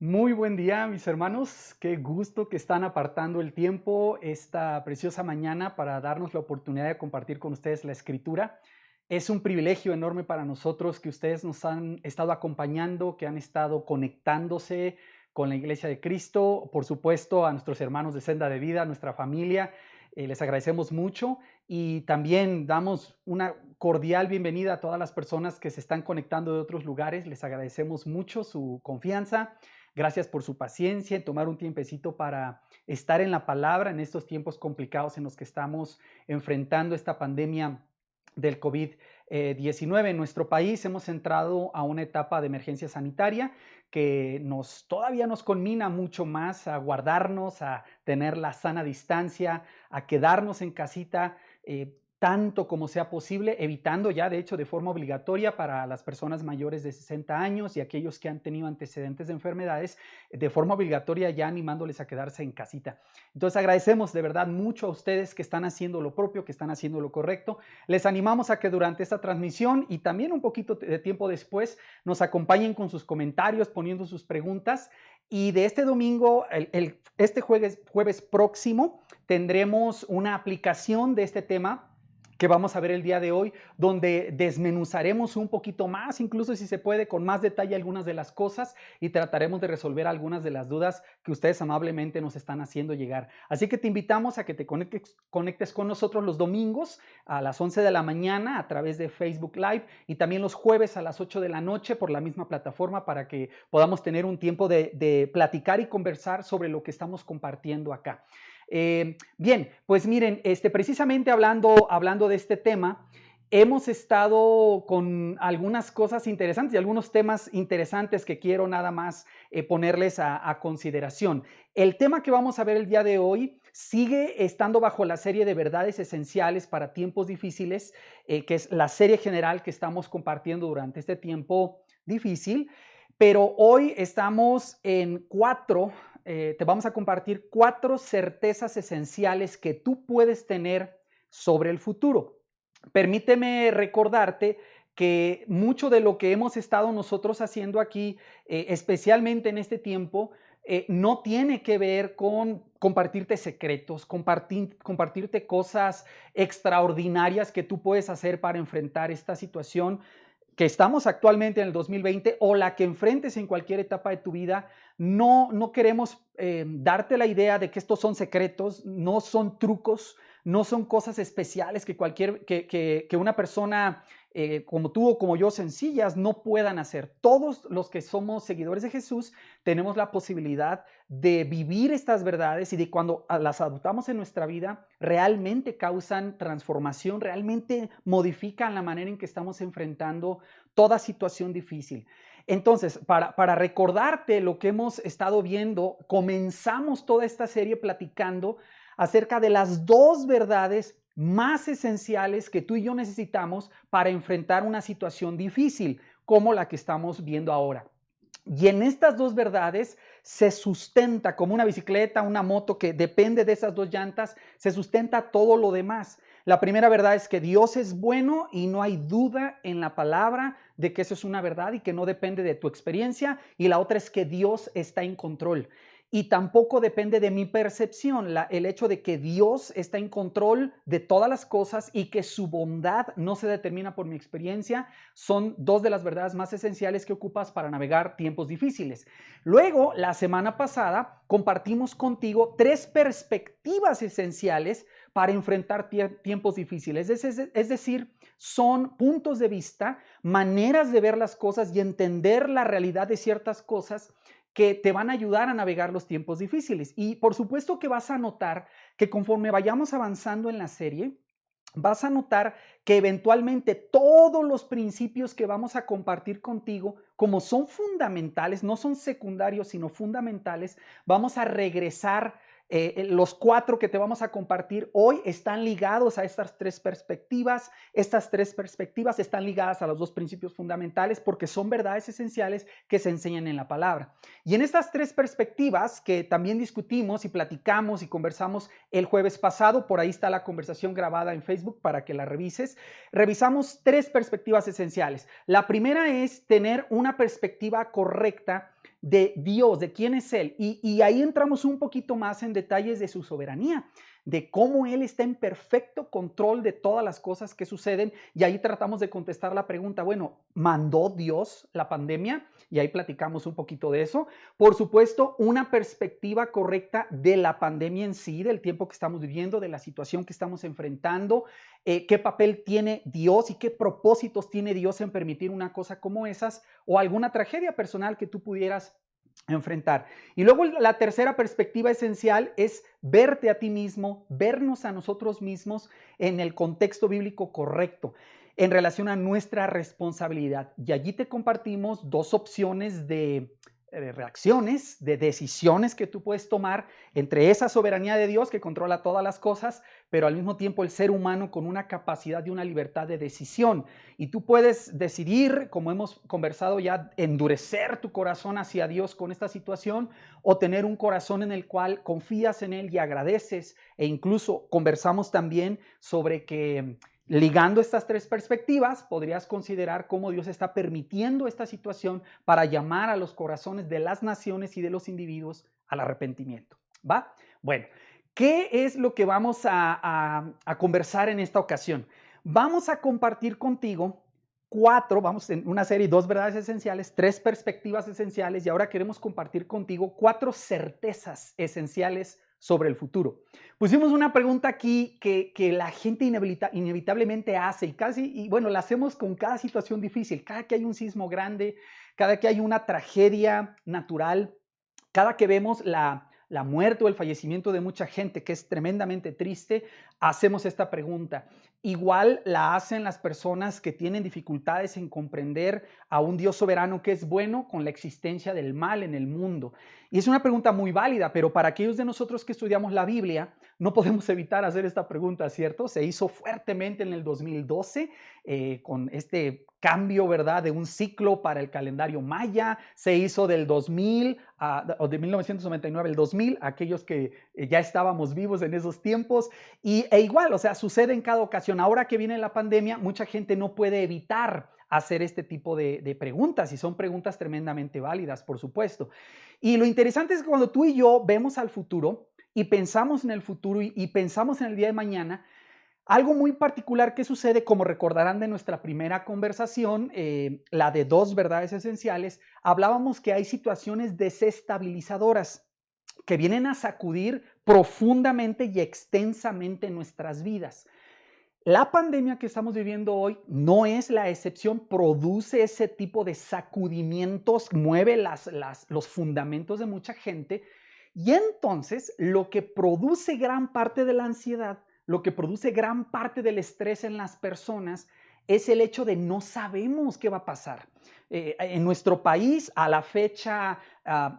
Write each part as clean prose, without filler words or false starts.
Muy buen día, mis hermanos. Qué gusto que están apartando el tiempo esta preciosa mañana para darnos la oportunidad de compartir con ustedes la escritura. Es un privilegio enorme para nosotros que ustedes nos han estado acompañando, que han estado conectándose con la Iglesia de Cristo, por supuesto a nuestros hermanos de Senda de Vida, a nuestra familia. Les agradecemos mucho y también damos una cordial bienvenida a todas las personas que se están conectando de otros lugares. Les agradecemos mucho su confianza. Gracias por su paciencia en tomar un tiempecito para estar en la palabra en estos tiempos complicados en los que estamos enfrentando esta pandemia del COVID-19. En nuestro país hemos entrado a una etapa de emergencia sanitaria que todavía nos conmina mucho más a guardarnos, a tener la sana distancia, a quedarnos en casita. Tanto como sea posible, evitando ya, de hecho, de forma obligatoria para las personas mayores de 60 años y aquellos que han tenido antecedentes de enfermedades, de forma obligatoria ya animándoles a quedarse en casita. Entonces agradecemos de verdad mucho a ustedes que están haciendo lo propio, que están haciendo lo correcto. Les animamos a que durante esta transmisión y también un poquito de tiempo después nos acompañen con sus comentarios, poniendo sus preguntas. Y de este domingo, este jueves próximo, tendremos una aplicación de este tema que vamos a ver el día de hoy, donde desmenuzaremos un poquito más, incluso si se puede, con más detalle algunas de las cosas y trataremos de resolver algunas de las dudas que ustedes amablemente nos están haciendo llegar. Así que te invitamos a que te conectes con nosotros los domingos a las 11 de la mañana a través de Facebook Live y también los jueves a las 8 de la noche por la misma plataforma para que podamos tener un tiempo de platicar y conversar sobre lo que estamos compartiendo acá. Bien, pues miren, precisamente hablando de este tema, hemos estado con algunas cosas interesantes y algunos temas interesantes que quiero nada más ponerles a consideración. El tema que vamos a ver el día de hoy sigue estando bajo la serie de verdades esenciales para tiempos difíciles, que es la serie general que estamos compartiendo durante este tiempo difícil, pero hoy estamos en te vamos a compartir 4 certezas esenciales que tú puedes tener sobre el futuro. Permíteme recordarte que mucho de lo que hemos estado nosotros haciendo aquí, especialmente en este tiempo, no tiene que ver con compartirte secretos, compartirte cosas extraordinarias que tú puedes hacer para enfrentar esta situación que estamos actualmente en el 2020 o la que enfrentes en cualquier etapa de tu vida. No queremos darte la idea de que estos son secretos, no son trucos, no son cosas especiales que una persona como tú o como yo, sencillas, no puedan hacer. Todos los que somos seguidores de Jesús tenemos la posibilidad de vivir estas verdades y de cuando las adoptamos en nuestra vida, realmente causan transformación, realmente modifican la manera en que estamos enfrentando toda situación difícil. Entonces, para recordarte lo que hemos estado viendo, comenzamos toda esta serie platicando acerca de las 2 verdades más esenciales que tú y yo necesitamos para enfrentar una situación difícil, como la que estamos viendo ahora. Y en estas 2 verdades se sustenta como una bicicleta, una moto que depende de esas 2 llantas, se sustenta todo lo demás. La primera verdad es que Dios es bueno y no hay duda en la palabra de que eso es una verdad y que no depende de tu experiencia. Y la otra es que Dios está en control. Y tampoco depende de mi percepción, el hecho de que Dios está en control de todas las cosas y que su bondad no se determina por mi experiencia, son 2 de las verdades más esenciales que ocupas para navegar tiempos difíciles. Luego, la semana pasada, compartimos contigo 3 perspectivas esenciales para enfrentar tiempos difíciles. Es decir, son puntos de vista, maneras de ver las cosas y entender la realidad de ciertas cosas que te van a ayudar a navegar los tiempos difíciles. Y por supuesto que vas a notar que conforme vayamos avanzando en la serie, vas a notar que eventualmente todos los principios que vamos a compartir contigo, como son fundamentales, no son secundarios, sino fundamentales, vamos a regresar. Los 4 que te vamos a compartir hoy están ligados a estas 3 perspectivas. Estas 3 perspectivas están ligadas a los 2 principios fundamentales porque son verdades esenciales que se enseñan en la palabra. Y en estas 3 perspectivas que también discutimos y platicamos y conversamos el jueves pasado, por ahí está la conversación grabada en Facebook para que la revises, revisamos 3 perspectivas esenciales. La primera es tener una perspectiva correcta de Dios, de quién es Él. Y ahí entramos un poquito más en detalles de su soberanía, de cómo Él está en perfecto control de todas las cosas que suceden. Y ahí tratamos de contestar la pregunta, bueno, ¿mandó Dios la pandemia? Y ahí platicamos un poquito de eso. Por supuesto, una perspectiva correcta de la pandemia en sí, del tiempo que estamos viviendo, de la situación que estamos enfrentando, qué papel tiene Dios y qué propósitos tiene Dios en permitir una cosa como esas o alguna tragedia personal que tú pudieras enfrentar. Y luego la tercera perspectiva esencial es verte a ti mismo, vernos a nosotros mismos en el contexto bíblico correcto en relación a nuestra responsabilidad. Y allí te compartimos dos opciones de reacciones, de decisiones que tú puedes tomar entre esa soberanía de Dios que controla todas las cosas, pero al mismo tiempo el ser humano con una capacidad y una libertad de decisión. Y tú puedes decidir, como hemos conversado ya, endurecer tu corazón hacia Dios con esta situación o tener un corazón en el cual confías en Él y agradeces. E incluso conversamos también sobre que ligando estas tres perspectivas, podrías considerar cómo Dios está permitiendo esta situación para llamar a los corazones de las naciones y de los individuos al arrepentimiento. ¿Va? Bueno, ¿qué es lo que vamos a conversar en esta ocasión? Vamos a compartir contigo vamos en una serie, dos verdades esenciales, tres perspectivas esenciales y ahora queremos compartir contigo cuatro certezas esenciales sobre el futuro. Pusimos una pregunta aquí que la gente inevitablemente hace y bueno, la hacemos con cada situación difícil, cada que hay un sismo grande, cada que hay una tragedia natural, cada que vemos la muerte o el fallecimiento de mucha gente, que es tremendamente triste, hacemos esta pregunta. Igual la hacen las personas que tienen dificultades en comprender a un Dios soberano que es bueno con la existencia del mal en el mundo. Y es una pregunta muy válida, pero para aquellos de nosotros que estudiamos la Biblia, no podemos evitar hacer esta pregunta, ¿cierto? Se hizo fuertemente en el 2012 con este cambio, ¿verdad?, de un ciclo para el calendario maya. Se hizo del 2000 o de 1999 al 2000, aquellos que ya estábamos vivos en esos tiempos. E igual, o sea, sucede en cada ocasión. Ahora que viene la pandemia, mucha gente no puede evitar hacer este tipo de preguntas y son preguntas tremendamente válidas, por supuesto. Y lo interesante es que cuando tú y yo vemos al futuro y pensamos en el futuro y pensamos en el día de mañana, algo muy particular que sucede, como recordarán de nuestra primera conversación, la de dos verdades esenciales, hablábamos que hay situaciones desestabilizadoras que vienen a sacudir profundamente y extensamente nuestras vidas. La pandemia que estamos viviendo hoy no es la excepción, produce ese tipo de sacudimientos, mueve los fundamentos de mucha gente y entonces lo que produce gran parte de la ansiedad, lo que produce gran parte del estrés en las personas es el hecho de no sabemos qué va a pasar. En nuestro país, a la fecha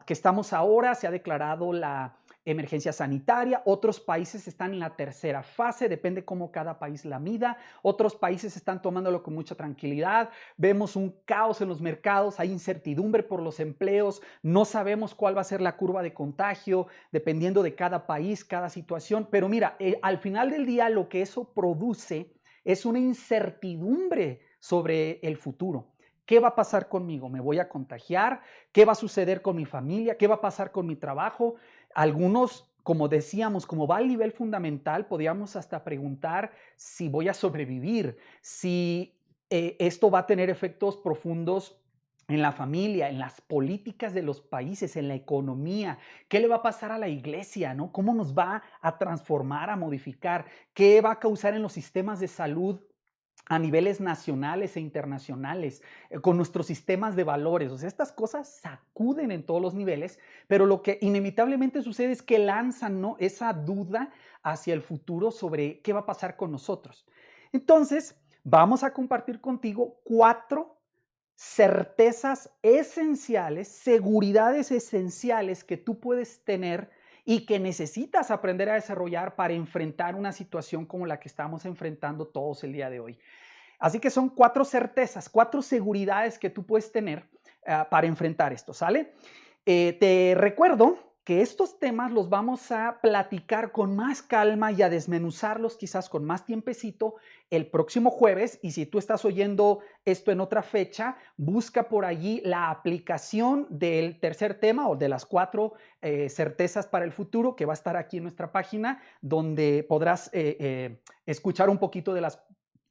que estamos ahora, se ha declarado la emergencia sanitaria, otros países están en la tercera fase, depende cómo cada país la mida, otros países están tomándolo con mucha tranquilidad, vemos un caos en los mercados, hay incertidumbre por los empleos, no sabemos cuál va a ser la curva de contagio, dependiendo de cada país, cada situación, pero mira, al final del día lo que eso produce es una incertidumbre sobre el futuro. ¿Qué va a pasar conmigo? ¿Me voy a contagiar? ¿Qué va a suceder con mi familia? ¿Qué va a pasar con mi trabajo? Algunos, como decíamos, como va al nivel fundamental, podríamos hasta preguntar si voy a sobrevivir, si esto va a tener efectos profundos en la familia, en las políticas de los países, en la economía. ¿Qué le va a pasar a la iglesia, no? ¿Cómo nos va a transformar, a modificar? ¿Qué va a causar en los sistemas de salud a niveles nacionales e internacionales, con nuestros sistemas de valores? O sea, estas cosas sacuden en todos los niveles, pero lo que inevitablemente sucede es que lanzan, ¿no?, esa duda hacia el futuro sobre qué va a pasar con nosotros. Entonces, vamos a compartir contigo cuatro certezas esenciales, seguridades esenciales que tú puedes tener y que necesitas aprender a desarrollar para enfrentar una situación como la que estamos enfrentando todos el día de hoy. Así que son cuatro certezas, cuatro seguridades que tú puedes tener para enfrentar esto, ¿sale? Te recuerdo que estos temas los vamos a platicar con más calma y a desmenuzarlos quizás con más tiempecito el próximo jueves. Y si tú estás oyendo esto en otra fecha, busca por allí la aplicación del tercer tema o de las 4 certezas para el futuro, que va a estar aquí en nuestra página, donde podrás escuchar un poquito de las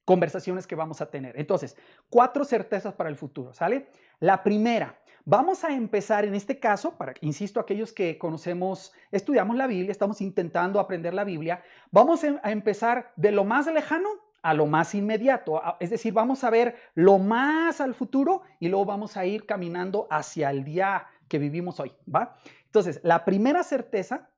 conversaciones que vamos a tener. Entonces, 4 certezas para el futuro, ¿sale? La primera, vamos a empezar en este caso, para, insisto, aquellos que conocemos, estudiamos la Biblia, estamos intentando aprender la Biblia, vamos a empezar de lo más lejano a lo más inmediato, es decir, vamos a ver lo más al futuro y luego vamos a ir caminando hacia el día que vivimos hoy, ¿va? Entonces, la primera certeza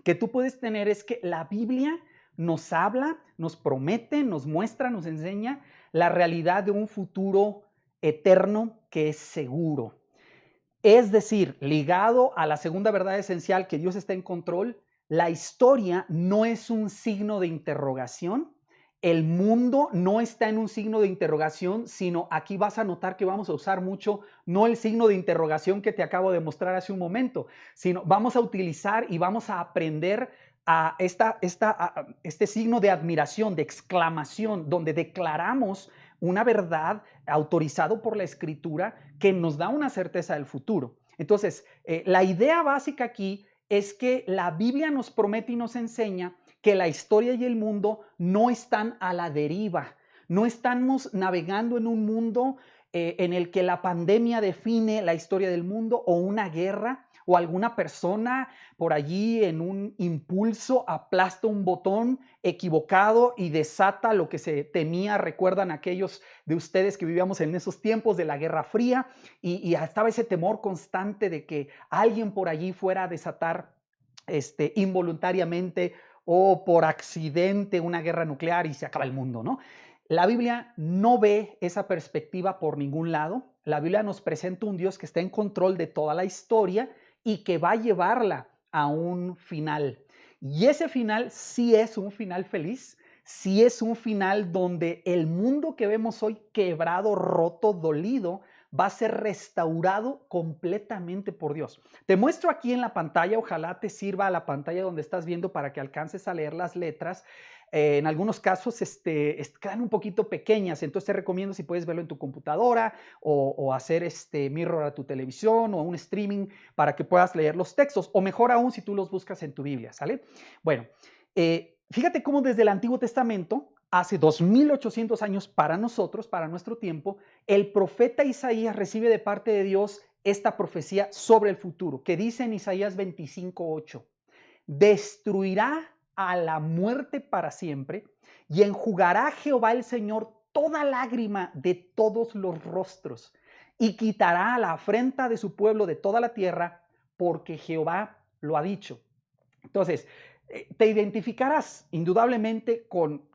que tú puedes tener es que la Biblia nos habla, nos promete, nos muestra, nos enseña la realidad de un futuro eterno que es seguro. Es decir, ligado a la segunda verdad esencial, que Dios está en control, la historia no es un signo de interrogación, el mundo no está en un signo de interrogación, sino aquí vas a notar que vamos a usar mucho, no el signo de interrogación que te acabo de mostrar hace un momento, sino vamos a utilizar y vamos a aprender a este signo de admiración, de exclamación, donde declaramos una verdad autorizado por la Escritura que nos da una certeza del futuro. Entonces, la idea básica aquí es que la Biblia nos promete y nos enseña que la historia y el mundo no están a la deriva, no estamos navegando en un mundo en el que la pandemia define la historia del mundo o una guerra o alguna persona por allí en un impulso aplasta un botón equivocado y desata lo que se temía. Recuerdan aquellos de ustedes que vivíamos en esos tiempos de la Guerra Fría y estaba ese temor constante de que alguien por allí fuera a desatar involuntariamente o por accidente una guerra nuclear y se acaba el mundo, ¿no? La Biblia no ve esa perspectiva por ningún lado. La Biblia nos presenta un Dios que está en control de toda la historia y que va a llevarla a un final. Y ese final sí es un final feliz, sí es un final donde el mundo que vemos hoy quebrado, roto, dolido, va a ser restaurado completamente por Dios. Te muestro aquí en la pantalla, ojalá te sirva la pantalla donde estás viendo para que alcances a leer las letras. En algunos casos quedan un poquito pequeñas, entonces te recomiendo si puedes verlo en tu computadora o hacer mirror a tu televisión o un streaming para que puedas leer los textos, o mejor aún si tú los buscas en tu Biblia, ¿sale? Bueno, fíjate cómo desde el Antiguo Testamento, hace 2800 años para nosotros, para nuestro tiempo, el profeta Isaías recibe de parte de Dios esta profecía sobre el futuro, que dice en Isaías 25:8, destruirá a la muerte para siempre y enjugará Jehová el Señor toda lágrima de todos los rostros y quitará la afrenta de su pueblo de toda la tierra, porque Jehová lo ha dicho. Entonces, te identificarás indudablemente con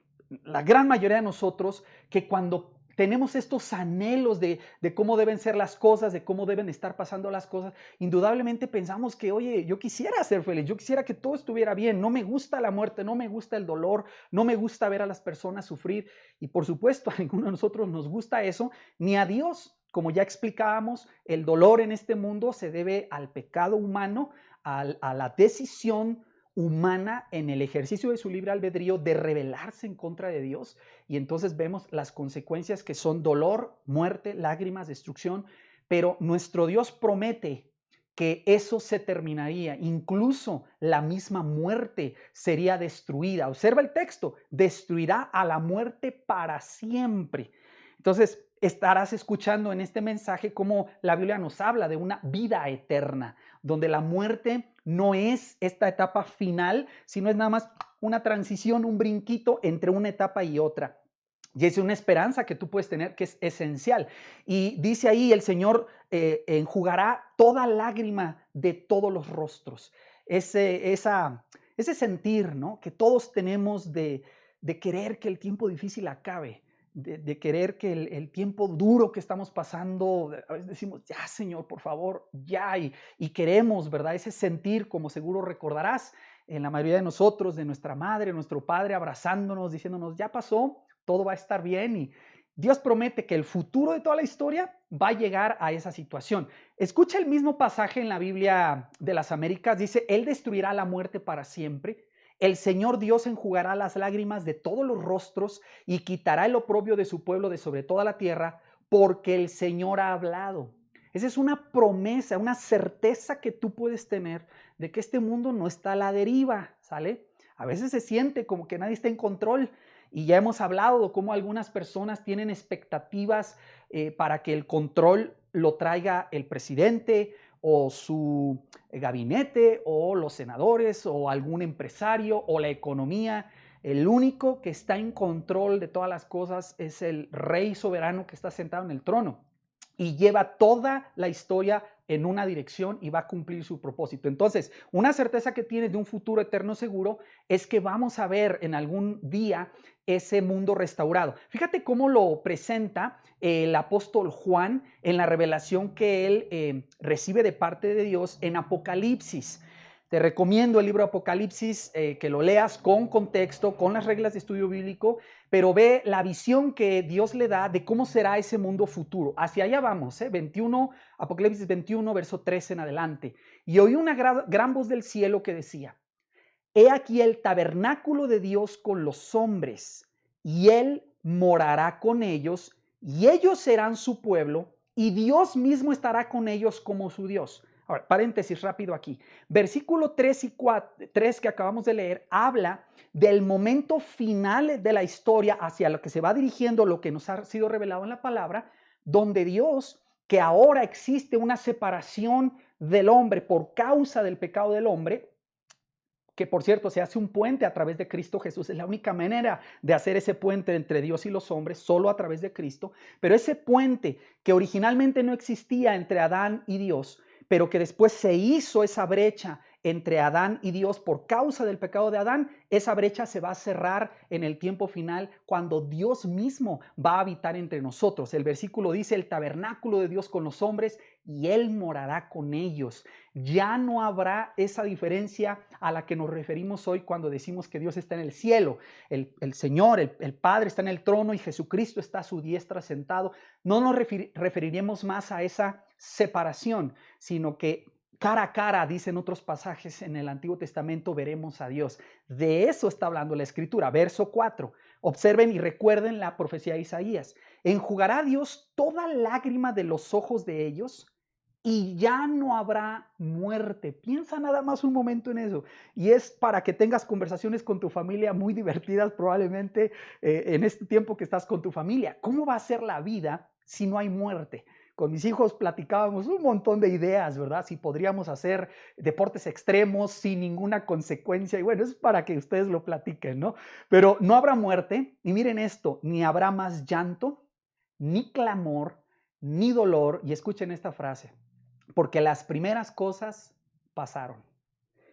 la gran mayoría de nosotros que cuando tenemos estos anhelos de cómo deben ser las cosas, de cómo deben estar pasando las cosas, indudablemente pensamos que, oye, yo quisiera ser feliz, yo quisiera que todo estuviera bien, no me gusta la muerte, no me gusta el dolor, no me gusta ver a las personas sufrir y por supuesto a ninguno de nosotros nos gusta eso, ni a Dios. Como ya explicábamos, el dolor en este mundo se debe al pecado humano, a la decisión humana en el ejercicio de su libre albedrío de rebelarse en contra de Dios y entonces vemos las consecuencias que son dolor, muerte, lágrimas, destrucción, pero nuestro Dios promete que eso se terminaría, incluso la misma muerte sería destruida. Observa el texto, destruirá a la muerte para siempre. Entonces, estarás escuchando en este mensaje cómo la Biblia nos habla de una vida eterna, donde la muerte no es esta etapa final, sino es nada más una transición, un brinquito entre una etapa y otra. Y es una esperanza que tú puedes tener que es esencial. Y dice ahí, el Señor enjugará toda lágrima de todos los rostros. Ese sentir, ¿no?, que todos tenemos de querer que el tiempo difícil acabe, de querer que el tiempo duro que estamos pasando, a veces decimos, ya Señor, por favor, ya, y queremos, ¿verdad? Ese sentir, como seguro recordarás, en la mayoría de nosotros, de nuestra madre, nuestro padre, abrazándonos, diciéndonos, ya pasó, todo va a estar bien Dios promete que el futuro de toda la historia va a llegar a esa situación. Escucha el mismo pasaje en la Biblia de las Américas. Dice, Él destruirá la muerte para siempre. El Señor Dios enjugará las lágrimas de todos los rostros y quitará el oprobio de su pueblo de sobre toda la tierra, porque el Señor ha hablado. Esa es una promesa, una certeza que tú puedes tener de que este mundo no está a la deriva, ¿sale? A veces se siente como que nadie está en control y ya hemos hablado de cómo algunas personas tienen expectativas para que el control lo traiga el presidente o su gabinete o los senadores o algún empresario o la economía. El único que está en control de todas las cosas es el rey soberano que está sentado en el trono y lleva toda la historia en una dirección y va a cumplir su propósito. Entonces, una certeza que tienes de un futuro eterno seguro es que vamos a ver en algún día ese mundo restaurado. Fíjate cómo lo presenta el apóstol Juan en la revelación que él recibe de parte de Dios en Apocalipsis. Te recomiendo el libro Apocalipsis, que lo leas con contexto, con las reglas de estudio bíblico, pero ve la visión que Dios le da de cómo será ese mundo futuro. Hacia allá vamos, 21, Apocalipsis 21, verso 13 en adelante. Y oí una gran voz del cielo que decía, he aquí el tabernáculo de Dios con los hombres, y Él morará con ellos, y ellos serán su pueblo, y Dios mismo estará con ellos como su Dios. Ahora, paréntesis rápido aquí. Versículo 3 y 4, 3 que acabamos de leer, habla del momento final de la historia hacia lo que se va dirigiendo, lo que nos ha sido revelado en la palabra, donde Dios, que ahora existe una separación del hombre por causa del pecado del hombre, que por cierto se hace un puente a través de Cristo Jesús. Es la única manera de hacer ese puente entre Dios y los hombres, solo a través de Cristo. Pero ese puente que originalmente no existía entre Adán y Dios, pero que después se hizo esa brecha entre Adán y Dios por causa del pecado de Adán, esa brecha se va a cerrar en el tiempo final cuando Dios mismo va a habitar entre nosotros. El versículo dice, el tabernáculo de Dios con los hombres y Él morará con ellos. Ya no habrá esa diferencia a la que nos referimos hoy cuando decimos que Dios está en el cielo. El Señor, el Padre está en el trono y Jesucristo está a su diestra sentado. No nos referiremos más a esa separación, sino que cara a cara, dicen otros pasajes en el Antiguo Testamento, veremos a Dios. De eso está hablando la Escritura. Verso 4. Observen y recuerden la profecía de Isaías. Enjugará Dios toda lágrima de los ojos de ellos y ya no habrá muerte. Piensa nada más un momento en eso. Y es para que tengas conversaciones con tu familia muy divertidas probablemente en este tiempo que estás con tu familia. ¿Cómo va a ser la vida si no hay muerte? Con mis hijos platicábamos un montón de ideas, ¿verdad? Si podríamos hacer deportes extremos sin ninguna consecuencia. Y bueno, es para que ustedes lo platiquen, ¿no? Pero no habrá muerte. Y miren esto, ni habrá más llanto, ni clamor, ni dolor. Y escuchen esta frase, porque las primeras cosas pasaron.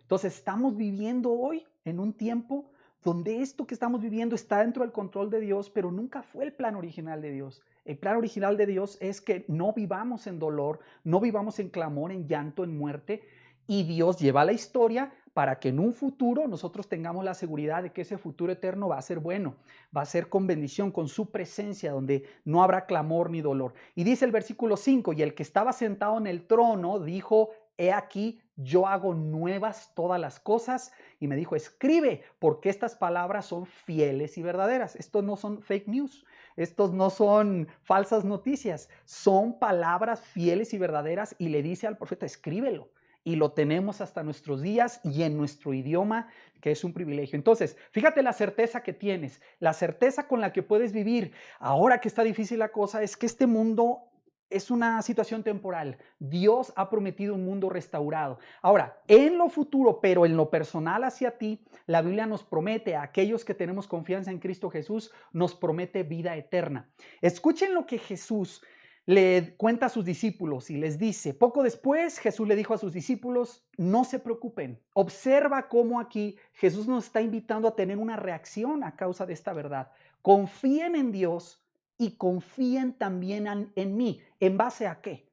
Entonces estamos viviendo hoy en un tiempo donde esto que estamos viviendo está dentro del control de Dios, pero nunca fue el plan original de Dios. El plan original de Dios es que no vivamos en dolor, no vivamos en clamor, en llanto, en muerte, y Dios lleva la historia para que en un futuro nosotros tengamos la seguridad de que ese futuro eterno va a ser bueno, va a ser con bendición, con su presencia, donde no habrá clamor ni dolor. Y dice el versículo 5, y el que estaba sentado en el trono dijo, he aquí, yo hago nuevas todas las cosas. Y me dijo, escribe, porque estas palabras son fieles y verdaderas. Estos no son fake news, estos no son falsas noticias, son palabras fieles y verdaderas. Y le dice al profeta, escríbelo. Y lo tenemos hasta nuestros días y en nuestro idioma, que es un privilegio. Entonces, fíjate la certeza que tienes, la certeza con la que puedes vivir. Ahora que está difícil la cosa, es que este mundo es una situación temporal. Dios ha prometido un mundo restaurado. Ahora, en lo futuro, pero en lo personal hacia ti, la Biblia nos promete, a aquellos que tenemos confianza en Cristo Jesús, nos promete vida eterna. Escuchen lo que Jesús le cuenta a sus discípulos y les dice, poco después Jesús le dijo a sus discípulos, no se preocupen. Observa cómo aquí Jesús nos está invitando a tener una reacción a causa de esta verdad. Confíen en Dios y confíen también en mí. ¿En base a qué?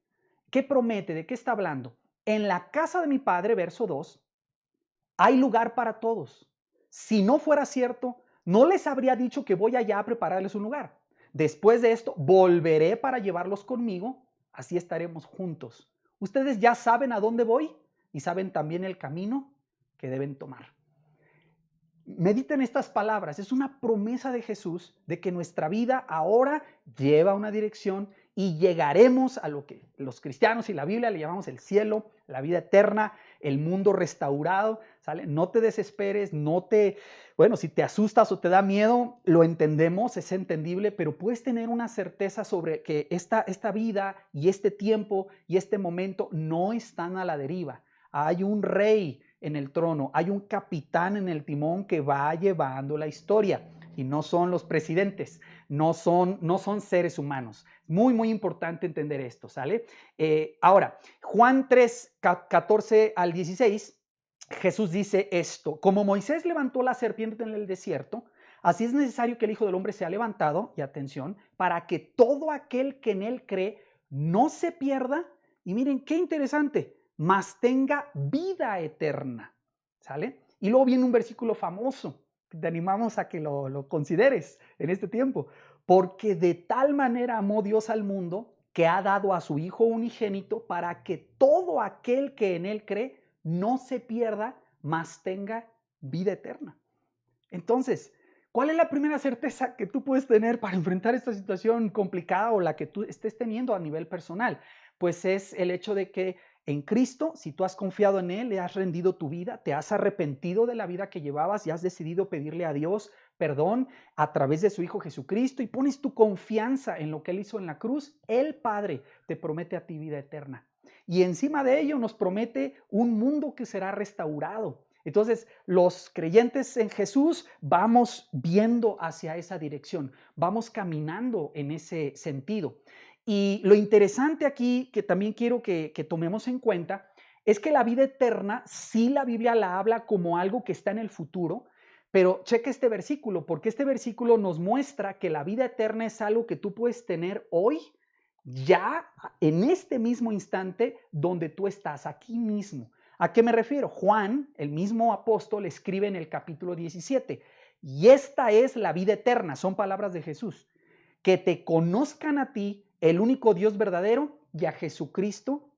¿Qué promete? ¿De qué está hablando? En la casa de mi Padre, verso 2, hay lugar para todos. Si no fuera cierto, no les habría dicho que voy allá a prepararles un lugar. Después de esto, volveré para llevarlos conmigo, así estaremos juntos. Ustedes ya saben a dónde voy y saben también el camino que deben tomar. Mediten estas palabras, es una promesa de Jesús de que nuestra vida ahora lleva una dirección y llegaremos a lo que los cristianos y la Biblia le llamamos el cielo, la vida eterna, el mundo restaurado, ¿sale? No te desesperes, bueno, si te asustas o te da miedo, lo entendemos, es entendible, pero puedes tener una certeza sobre que esta vida y este tiempo y este momento no están a la deriva. Hay un rey en el trono, hay un capitán en el timón que va llevando la historia y no son los presidentes, no son seres humanos. Muy, muy importante entender esto, ¿sale? Ahora, Juan 3, 14 al 16, Jesús dice esto: como Moisés levantó la serpiente en el desierto, así es necesario que el Hijo del Hombre sea levantado, y atención, para que todo aquel que en él cree no se pierda, y miren qué interesante, mas tenga vida eterna, ¿sale? Y luego viene un versículo famoso, te animamos a que lo consideres en este tiempo, porque de tal manera amó Dios al mundo que ha dado a su Hijo unigénito para que todo aquel que en él cree no se pierda, mas tenga vida eterna. Entonces, ¿cuál es la primera certeza que tú puedes tener para enfrentar esta situación complicada o la que tú estés teniendo a nivel personal? Pues es el hecho de que en Cristo, si tú has confiado en Él, le has rendido tu vida, te has arrepentido de la vida que llevabas y has decidido pedirle a Dios perdón a través de su Hijo Jesucristo y pones tu confianza en lo que Él hizo en la cruz, el Padre te promete a ti vida eterna. Y encima de ello nos promete un mundo que será restaurado. Entonces, los creyentes en Jesús vamos viendo hacia esa dirección, vamos caminando en ese sentido. Y lo interesante aquí, que también quiero que tomemos en cuenta, es que la vida eterna, sí, la Biblia la habla como algo que está en el futuro, pero cheque este versículo, porque este versículo nos muestra que la vida eterna es algo que tú puedes tener hoy, ya en este mismo instante donde tú estás, aquí mismo. ¿A qué me refiero? Juan, el mismo apóstol, escribe en el capítulo 17, y esta es la vida eterna, son palabras de Jesús, que te conozcan a ti, el único Dios verdadero, y a Jesucristo,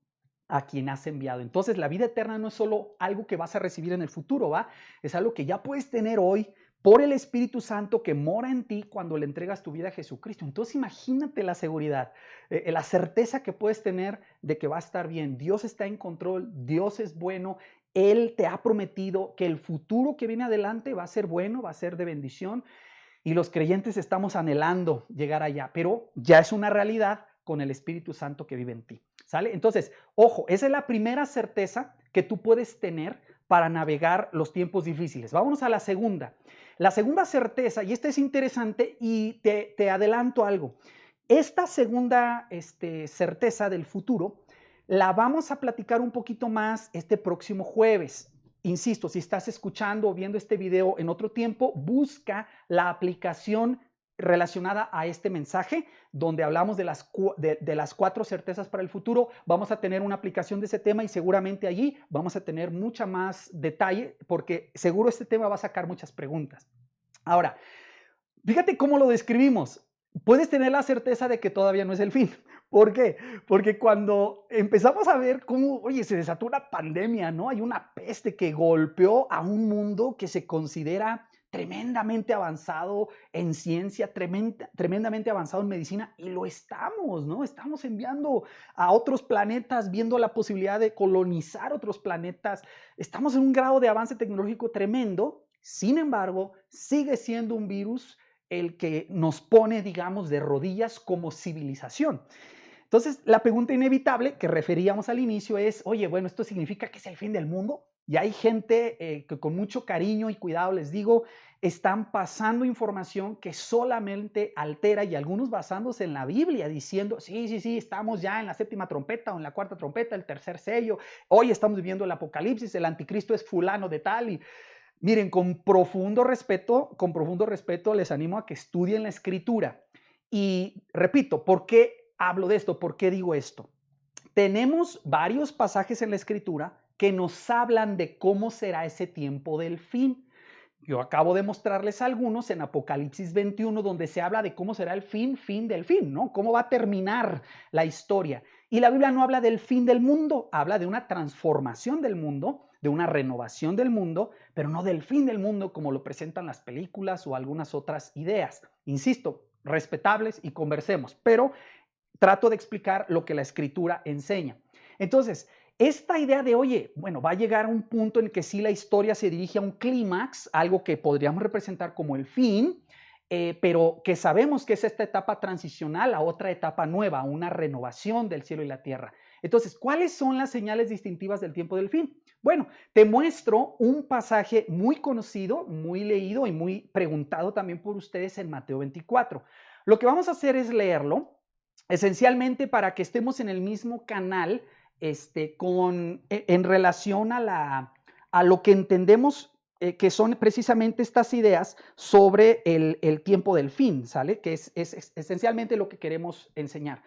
a quien has enviado. Entonces, la vida eterna no es solo algo que vas a recibir en el futuro, ¿va? Es algo que ya puedes tener hoy por el Espíritu Santo que mora en ti cuando le entregas tu vida a Jesucristo. Entonces, imagínate la seguridad, la certeza que puedes tener de que va a estar bien. Dios está en control, Dios es bueno, Él te ha prometido que el futuro que viene adelante va a ser bueno, va a ser de bendición, y los creyentes estamos anhelando llegar allá, pero ya es una realidad con el Espíritu Santo que vive en ti, ¿sale? Entonces, ojo, esa es la primera certeza que tú puedes tener para navegar los tiempos difíciles. Vámonos a la segunda. La segunda certeza, y esta es interesante y te adelanto algo. Esta segunda certeza del futuro la vamos a platicar un poquito más este próximo jueves. Insisto, si estás escuchando o viendo este video en otro tiempo, busca la aplicación relacionada a este mensaje, donde hablamos de las 4 certezas para el futuro. Vamos a tener una aplicación de ese tema y seguramente allí vamos a tener mucha más detalle, porque seguro este tema va a sacar muchas preguntas. Ahora, fíjate cómo lo describimos. Puedes tener la certeza de que todavía no es el fin. ¿Por qué? Porque cuando empezamos a ver cómo, oye, se desató una pandemia, ¿no? Hay una peste que golpeó a un mundo que se considera tremendamente avanzado en ciencia, tremendamente avanzado en medicina, y lo estamos, ¿no? Estamos enviando a otros planetas, viendo la posibilidad de colonizar otros planetas. Estamos en un grado de avance tecnológico tremendo. Sin embargo, sigue siendo un virus el que nos pone, digamos, de rodillas como civilización. Entonces, la pregunta inevitable que referíamos al inicio es, oye, bueno, ¿esto significa que es el fin del mundo? Y hay gente que con mucho cariño y cuidado, les digo, están pasando información que solamente altera, y algunos basándose en la Biblia, diciendo, sí, estamos ya en la 7ª trompeta o en la 4ª trompeta, el tercer sello, hoy estamos viviendo el apocalipsis, el anticristo es fulano de tal. Y miren, con profundo respeto les animo a que estudien la Escritura. Y repito, ¿por qué hablo de esto? ¿Por qué digo esto? Tenemos varios pasajes en la Escritura que nos hablan de cómo será ese tiempo del fin. Yo acabo de mostrarles algunos en Apocalipsis 21, donde se habla de cómo será el fin del fin, ¿no? Cómo va a terminar la historia. Y la Biblia no habla del fin del mundo, habla de una transformación del mundo, de una renovación del mundo, pero no del fin del mundo como lo presentan las películas o algunas otras ideas. Insisto, respetables y conversemos, pero trato de explicar lo que la Escritura enseña. Entonces, esta idea de, oye, bueno, va a llegar a un punto en que sí la historia se dirige a un clímax, algo que podríamos representar como el fin, pero que sabemos que es esta etapa transicional a otra etapa nueva, una renovación del cielo y la tierra. Entonces, ¿cuáles son las señales distintivas del tiempo del fin? Bueno, te muestro un pasaje muy conocido, muy leído y muy preguntado también por ustedes en Mateo 24. Lo que vamos a hacer es leerlo, esencialmente para que estemos en el mismo canal en relación a lo que entendemos que son precisamente estas ideas sobre el tiempo del fin, ¿sale? Que es esencialmente lo que queremos enseñar.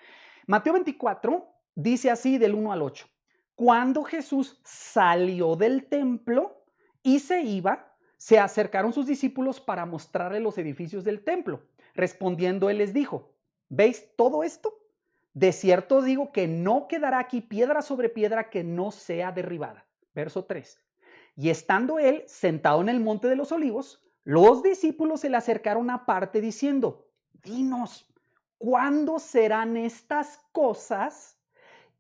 Mateo 24 dice así del 1 al 8. Cuando Jesús salió del templo y se iba, se acercaron sus discípulos para mostrarle los edificios del templo. Respondiendo, él les dijo, ¿veis todo esto? De cierto os digo que no quedará aquí piedra sobre piedra que no sea derribada. Verso 3. Y estando él sentado en el monte de los olivos, los discípulos se le acercaron aparte diciendo, dinos, ¿cuándo serán estas cosas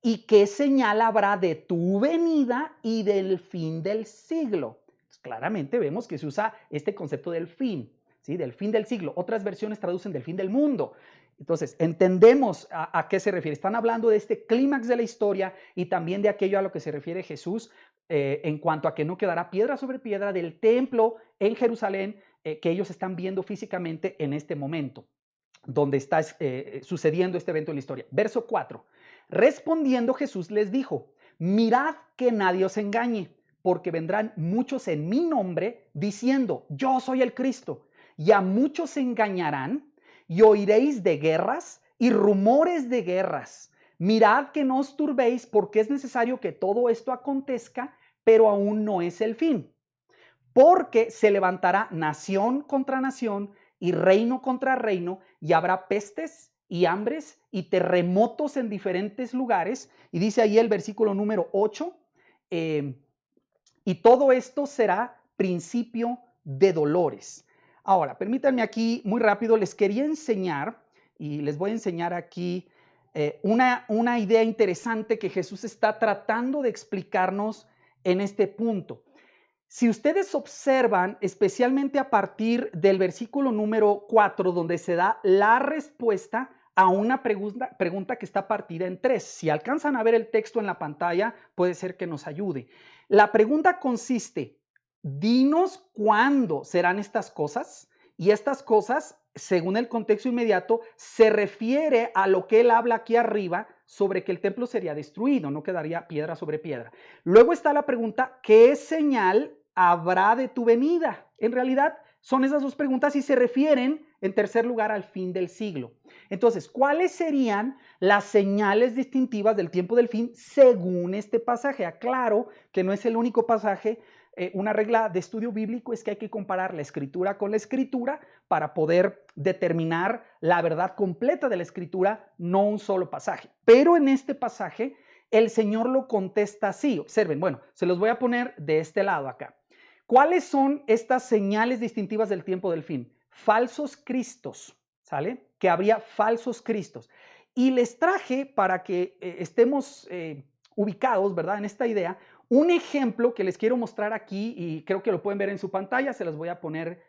y qué señal habrá de tu venida y del fin del siglo? Pues claramente vemos que se usa este concepto del fin, ¿sí? Del fin del siglo. Otras versiones traducen del fin del mundo. Entonces, entendemos a qué se refiere. Están hablando de este clímax de la historia y también de aquello a lo que se refiere Jesús en cuanto a que no quedará piedra sobre piedra del templo en Jerusalén que ellos están viendo físicamente en este momento, donde está sucediendo este evento en la historia. Verso 4. Respondiendo Jesús les dijo, mirad que nadie os engañe, porque vendrán muchos en mi nombre diciendo, yo soy el Cristo, y a muchos se engañarán, y oiréis de guerras y rumores de guerras. Mirad que no os turbéis, porque es necesario que todo esto acontezca, pero aún no es el fin. Porque se levantará nación contra nación y reino contra reino, y habrá pestes y hambres y terremotos en diferentes lugares. Y dice ahí el versículo número 8, y todo esto será principio de dolores. Ahora, permítanme aquí muy rápido, les quería enseñar, y les voy a enseñar aquí una idea interesante que Jesús está tratando de explicarnos en este punto. Si ustedes observan, especialmente a partir del versículo número 4, donde se da la respuesta a una pregunta que está partida en 3. Si alcanzan a ver el texto en la pantalla, puede ser que nos ayude. La pregunta consiste, dinos cuándo serán estas cosas, y estas cosas, según el contexto inmediato, se refiere a lo que él habla aquí arriba sobre que el templo sería destruido, no quedaría piedra sobre piedra. Luego está la pregunta, ¿qué señal habrá de tu venida? En realidad son esas dos preguntas y se refieren en tercer lugar al fin del siglo. Entonces, ¿cuáles serían las señales distintivas del tiempo del fin según este pasaje? Aclaro que no es el único pasaje. Una regla de estudio bíblico es que hay que comparar la escritura con la escritura para poder determinar la verdad completa de la escritura, no un solo pasaje. Pero en este pasaje el Señor lo contesta así. Observen, bueno, se los voy a poner de este lado acá. ¿Cuáles son estas señales distintivas del tiempo del fin? Falsos cristos, ¿sale? Que habría falsos cristos. Y les traje para que estemos ubicados, ¿verdad? En esta idea, un ejemplo que les quiero mostrar aquí y creo que lo pueden ver en su pantalla, se las voy a poner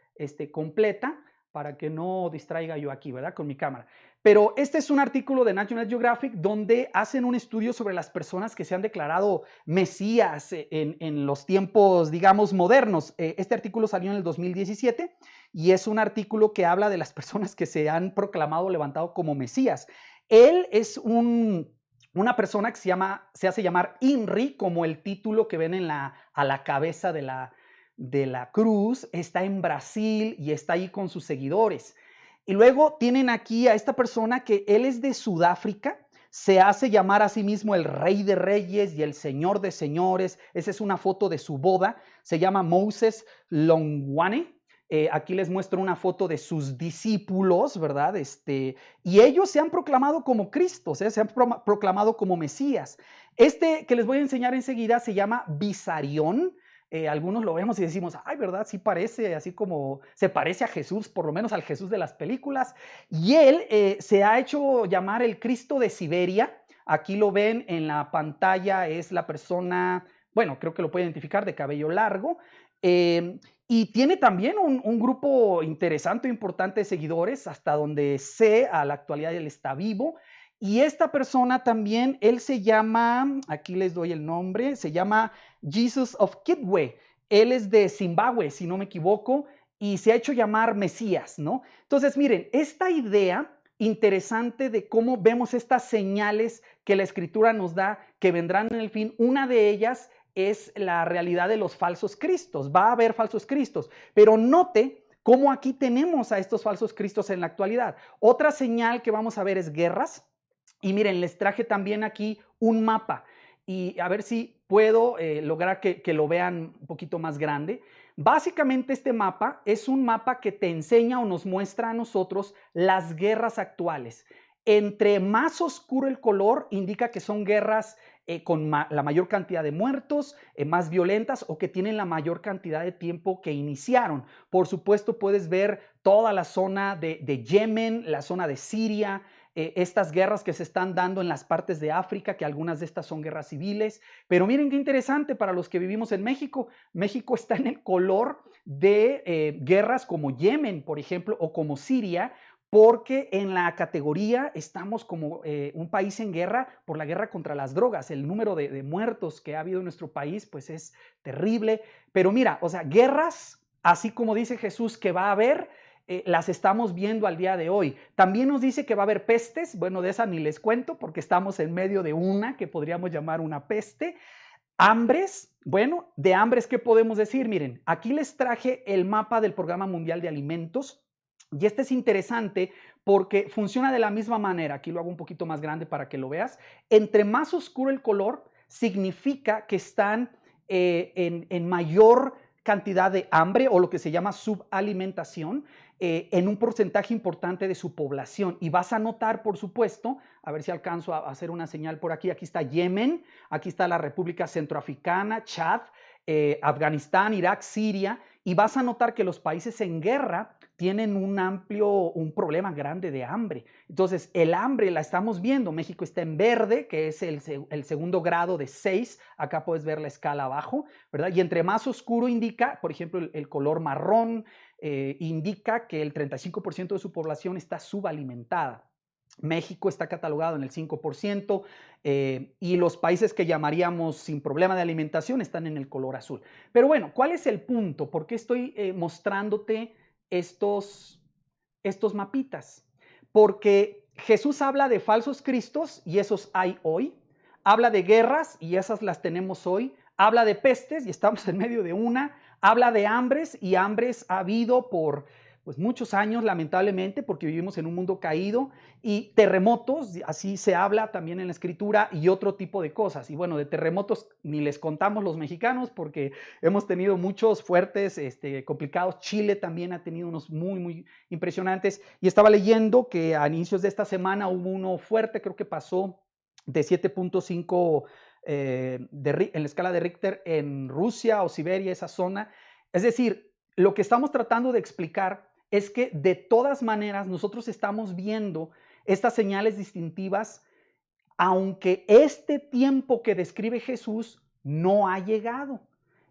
completa para que no distraiga yo aquí, ¿verdad? Con mi cámara. Pero este es un artículo de National Geographic donde hacen un estudio sobre las personas que se han declarado mesías en los tiempos, digamos, modernos. Este artículo salió en el 2017 y es un artículo que habla de las personas que se han proclamado, levantado como mesías. Él es una persona que se hace llamar INRI, como el título que ven a la cabeza de la cruz. Está en Brasil y está ahí con sus seguidores. Y luego tienen aquí a esta persona que él es de Sudáfrica, se hace llamar a sí mismo el Rey de Reyes y el Señor de Señores. Esa es una foto de su boda, se llama Moses Longwane. Aquí les muestro una foto de sus discípulos, ¿verdad? Y ellos se han proclamado como Cristo, se han proclamado como Mesías. Este que les voy a enseñar enseguida se llama Visarión. Algunos lo vemos y decimos, ay, ¿verdad? Sí parece, así como se parece a Jesús, por lo menos al Jesús de las películas. Y él se ha hecho llamar el Cristo de Siberia. Aquí lo ven en la pantalla, es la persona, bueno, creo que lo puede identificar, de cabello largo. Y tiene también un grupo interesante, importante de seguidores, hasta donde sé, a la actualidad él está vivo. Y esta persona también, él se llama, aquí les doy el nombre, se llama Jesus of Kitwe. Él es de Zimbabue, si no me equivoco, y se ha hecho llamar Mesías, ¿no? Entonces, miren, esta idea interesante de cómo vemos estas señales que la Escritura nos da que vendrán en el fin, una de ellas es la realidad de los falsos cristos. Va a haber falsos cristos, pero note cómo aquí tenemos a estos falsos cristos en la actualidad. Otra señal que vamos a ver es guerras. Y miren, les traje también aquí un mapa y a ver si puedo lograr que lo vean un poquito más grande. Básicamente este mapa es un mapa que te enseña o nos muestra a nosotros las guerras actuales. Entre más oscuro el color, indica que son guerras con la mayor cantidad de muertos, más violentas o que tienen la mayor cantidad de tiempo que iniciaron. Por supuesto, puedes ver toda la zona de Yemen, la zona de Siria, estas guerras que se están dando en las partes de África, que algunas de estas son guerras civiles. Pero miren qué interesante para los que vivimos en México. México está en el color de guerras como Yemen, por ejemplo, o como Siria, porque en la categoría estamos como un país en guerra por la guerra contra las drogas. El número de muertos que ha habido en nuestro país pues es terrible. Pero mira, o sea, guerras, así como dice Jesús que va a haber, las estamos viendo al día de hoy. También nos dice que va a haber pestes. Bueno, de esa ni les cuento porque estamos en medio de una que podríamos llamar una peste. Hambres, bueno, de hambres, ¿qué podemos decir? Miren, aquí les traje el mapa del Programa Mundial de Alimentos y este es interesante porque funciona de la misma manera. Aquí lo hago un poquito más grande para que lo veas. Entre más oscuro el color, significa que están en mayor cantidad de hambre o lo que se llama subalimentación en un porcentaje importante de su población. Y vas a notar, por supuesto, a ver si alcanzo a hacer una señal por aquí. Aquí está Yemen, aquí está la República Centroafricana, Chad, Afganistán, Irak, Siria. Y vas a notar que los países en guerra tienen un problema grande de hambre. Entonces, el hambre la estamos viendo. México está en verde, que es el segundo grado de 6. Acá puedes ver la escala abajo, ¿verdad? Y entre más oscuro indica, por ejemplo, el color marrón, indica que el 35% de su población está subalimentada. México está catalogado en el 5% y los países que llamaríamos sin problema de alimentación están en el color azul. Pero bueno, ¿cuál es el punto? ¿Por qué estoy mostrándote estos mapitas? Porque Jesús habla de falsos cristos y esos hay hoy. Habla de guerras y esas las tenemos hoy. Habla de pestes y estamos en medio de una. Habla de hambres y hambres ha habido por pues muchos años, lamentablemente, porque vivimos en un mundo caído, y terremotos, así se habla también en la escritura, y otro tipo de cosas. Y bueno, de terremotos ni les contamos los mexicanos, porque hemos tenido muchos fuertes, complicados. Chile también ha tenido unos muy, muy impresionantes. Y estaba leyendo que a inicios de esta semana hubo uno fuerte, creo que pasó de 7.5 en la escala de Richter en Rusia o Siberia, esa zona. Es decir, lo que estamos tratando de explicar es que de todas maneras nosotros estamos viendo estas señales distintivas, aunque este tiempo que describe Jesús no ha llegado.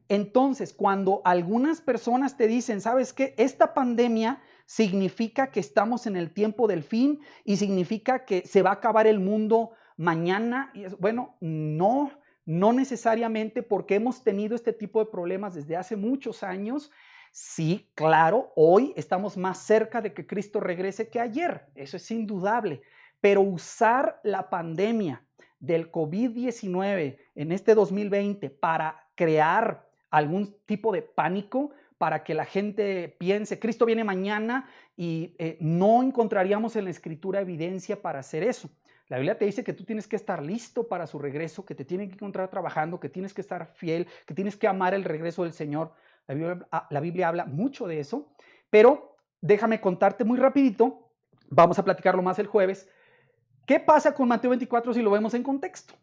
Entonces, cuando algunas personas te dicen, ¿sabes qué? Esta pandemia significa que estamos en el tiempo del fin y significa que se va a acabar el mundo mañana. Bueno, no, no necesariamente, porque hemos tenido este tipo de problemas desde hace muchos años. Sí, claro, hoy estamos más cerca de que Cristo regrese que ayer, eso es indudable, pero usar la pandemia del COVID-19 en este 2020 para crear algún tipo de pánico, para que la gente piense, Cristo viene mañana, y no encontraríamos en la Escritura evidencia para hacer eso. La Biblia te dice que tú tienes que estar listo para su regreso, que te tienen que encontrar trabajando, que tienes que estar fiel, que tienes que amar el regreso del Señor. La Biblia habla mucho de eso. Pero déjame contarte muy rapidito, vamos a platicarlo más el jueves. ¿Qué pasa con Mateo 24 si lo vemos en contexto?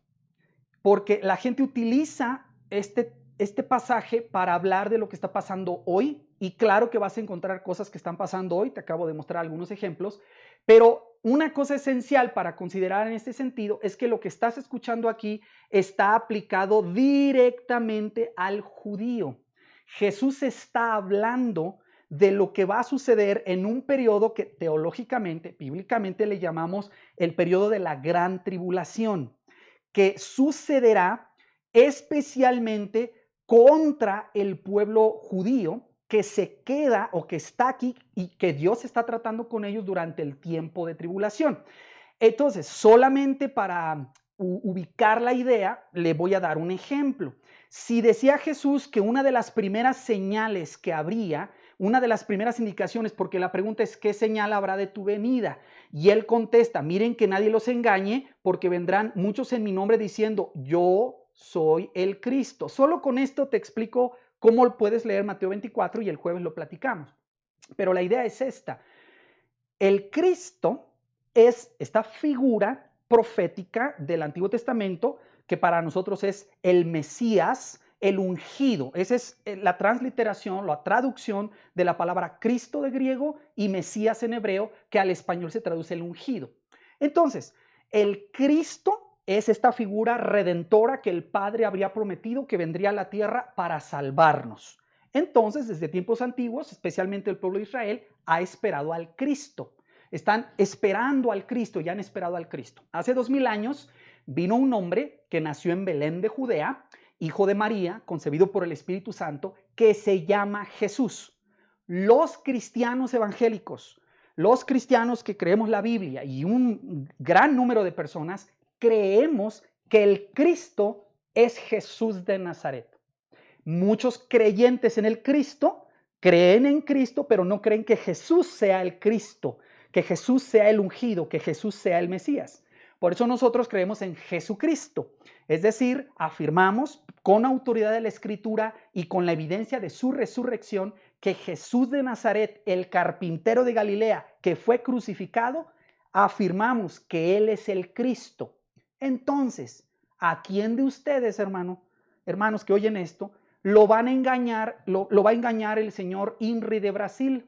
Porque la gente utiliza este pasaje para hablar de lo que está pasando hoy, y claro que vas a encontrar cosas que están pasando hoy, te acabo de mostrar algunos ejemplos, pero una cosa esencial para considerar en este sentido es que lo que estás escuchando aquí está aplicado directamente al judío. Jesús está hablando de lo que va a suceder en un periodo que teológicamente, bíblicamente le llamamos el periodo de la gran tribulación, que sucederá especialmente contra el pueblo judío que se queda o que está aquí y que Dios está tratando con ellos durante el tiempo de tribulación. Entonces, solamente para ubicar la idea, le voy a dar un ejemplo. Si decía Jesús que una de las primeras señales que habría, una de las primeras indicaciones, porque la pregunta es, ¿qué señal habrá de tu venida? Y él contesta, miren que nadie los engañe, porque vendrán muchos en mi nombre diciendo, yo soy el Cristo. Solo con esto te explico cómo puedes leer Mateo 24 y el jueves lo platicamos. Pero la idea es esta. El Cristo es esta figura profética del Antiguo Testamento que para nosotros es el Mesías, el ungido. Esa es la transliteración, la traducción de la palabra Cristo de griego y Mesías en hebreo, que al español se traduce el ungido. Entonces, el Cristo es esta figura redentora que el Padre habría prometido que vendría a la tierra para salvarnos. Entonces, desde tiempos antiguos, especialmente el pueblo de Israel, ha esperado al Cristo. Están esperando al Cristo y han esperado al Cristo. Hace 2000 años vino un hombre que nació en Belén de Judea, hijo de María, concebido por el Espíritu Santo, que se llama Jesús. Los cristianos evangélicos, los cristianos que creemos la Biblia y un gran número de personas creemos que el Cristo es Jesús de Nazaret. Muchos creyentes en el Cristo creen en Cristo, pero no creen que Jesús sea el Cristo, que Jesús sea el ungido, que Jesús sea el Mesías. Por eso nosotros creemos en Jesucristo, es decir, afirmamos con autoridad de la Escritura y con la evidencia de su resurrección que Jesús de Nazaret, el carpintero de Galilea, que fue crucificado, afirmamos que Él es el Cristo. Entonces, ¿a quién de ustedes, hermanos que oyen esto, lo van a engañar, lo va a engañar el señor Inri de Brasil?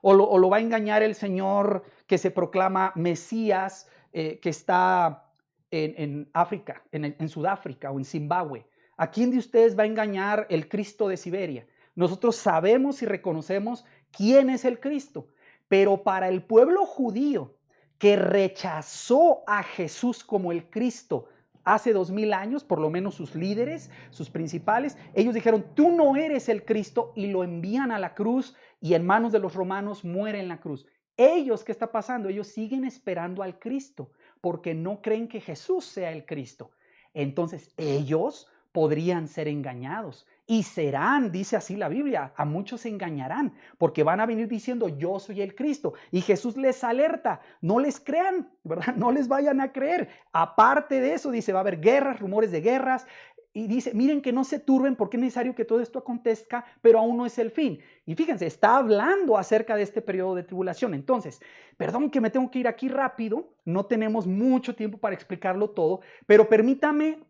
O lo va a engañar el señor que se proclama Mesías, que está en África, en Sudáfrica o en Zimbabue. ¿A quién de ustedes va a engañar el Cristo de Siberia? Nosotros sabemos y reconocemos quién es el Cristo, pero para el pueblo judío que rechazó a Jesús como el Cristo hace 2000 años, por lo menos sus líderes, sus principales, ellos dijeron, tú no eres el Cristo, y lo envían a la cruz y en manos de los romanos muere en la cruz. Ellos, ¿qué está pasando? Ellos siguen esperando al Cristo porque no creen que Jesús sea el Cristo. Entonces ellos podrían ser engañados y serán, dice así la Biblia, a muchos engañarán porque van a venir diciendo yo soy el Cristo, y Jesús les alerta, no les crean, ¿verdad? No les vayan a creer. Aparte de eso, dice, va a haber guerras, rumores de guerras, y dice, miren que no se turben porque es necesario que todo esto acontezca, pero aún no es el fin. Y fíjense, está hablando acerca de este periodo de tribulación. Entonces, perdón que me tengo que ir aquí rápido, no tenemos mucho tiempo para explicarlo todo, pero permítame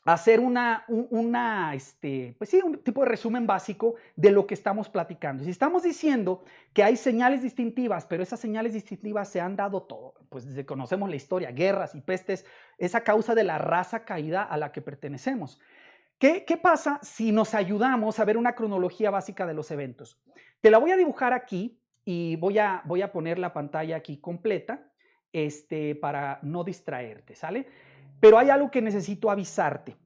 hacer pues sí, un tipo de resumen básico de lo que estamos platicando. Si estamos diciendo que hay señales distintivas, pero esas señales distintivas se han dado todo, pues desde que conocemos la historia, guerras y pestes, es a causa de la raza caída a la que pertenecemos. ¿Qué pasa si nos ayudamos a ver una cronología básica de los eventos? Te la voy a dibujar aquí y voy a poner la pantalla aquí completa para no distraerte, ¿sale? Pero hay algo que necesito avisarte.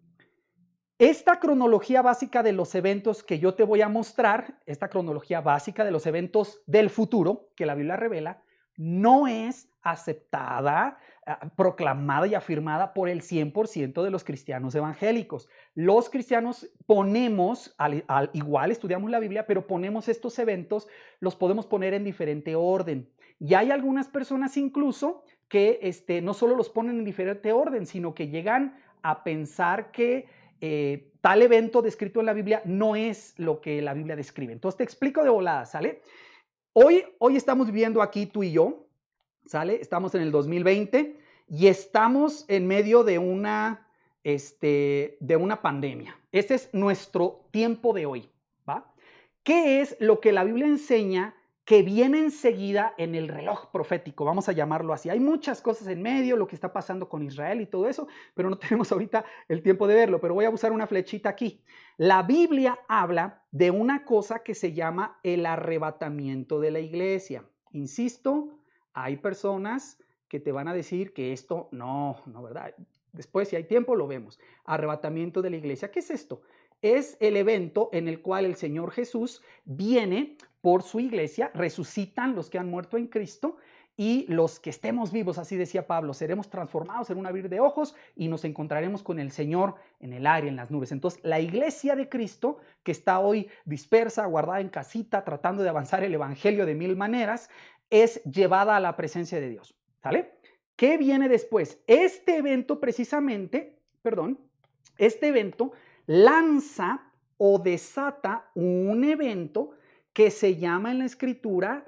Esta cronología básica de los eventos que yo te voy a mostrar, esta cronología básica de los eventos del futuro que la Biblia revela, no es aceptada, proclamada y afirmada por el 100% de los cristianos evangélicos. Los cristianos ponemos, al igual estudiamos la Biblia, pero ponemos estos eventos, los podemos poner en diferente orden. Y hay algunas personas incluso que no solo los ponen en diferente orden, sino que llegan a pensar que tal evento descrito en la Biblia no es lo que la Biblia describe. Entonces te explico de volada, ¿sale? Hoy estamos viviendo aquí tú y yo, ¿sale? Estamos en el 2020 y estamos en medio de una pandemia. Este es nuestro tiempo de hoy, ¿va? ¿Qué es lo que la Biblia enseña que viene enseguida en el reloj profético? Vamos a llamarlo así. Hay muchas cosas en medio, lo que está pasando con Israel y todo eso, pero no tenemos ahorita el tiempo de verlo, pero voy a usar una flechita aquí. La Biblia habla de una cosa que se llama el arrebatamiento de la iglesia. Insisto, hay personas que te van a decir que esto no, ¿verdad? Después, si hay tiempo, lo vemos. Arrebatamiento de la iglesia. ¿Qué es esto? Es el evento en el cual el Señor Jesús viene por su iglesia, resucitan los que han muerto en Cristo y los que estemos vivos, así decía Pablo, seremos transformados en un abrir de ojos y nos encontraremos con el Señor en el aire, en las nubes. Entonces, la iglesia de Cristo, que está hoy dispersa, guardada en casita, tratando de avanzar el evangelio de mil maneras, es llevada a la presencia de Dios. ¿Sale? ¿Qué viene después? Este evento lanza o desata un evento que se llama en la escritura,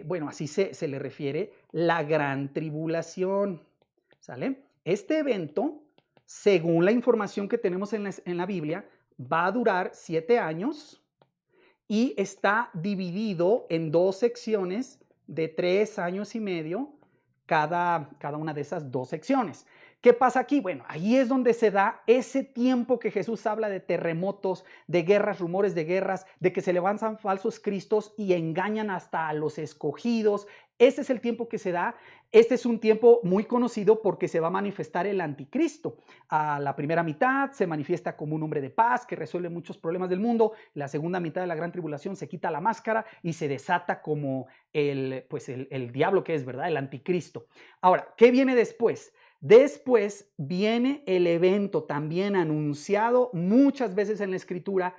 bueno, así se le refiere, la gran tribulación, ¿sale? Este evento, según la información que tenemos en la Biblia, va a durar 7 años y está dividido en 2 secciones de 3 años y medio cada una de esas 2 secciones. ¿Qué pasa aquí? Bueno, ahí es donde se da ese tiempo que Jesús habla de terremotos, de guerras, rumores de guerras, de que se levantan falsos cristos y engañan hasta a los escogidos. Ese es el tiempo que se da. Este es un tiempo muy conocido porque se va a manifestar el anticristo. A la primera mitad se manifiesta como un hombre de paz que resuelve muchos problemas del mundo. La segunda mitad de la gran tribulación se quita la máscara y se desata como el diablo que es, ¿verdad? El anticristo. Ahora, ¿qué viene después? Después viene el evento también anunciado muchas veces en la Escritura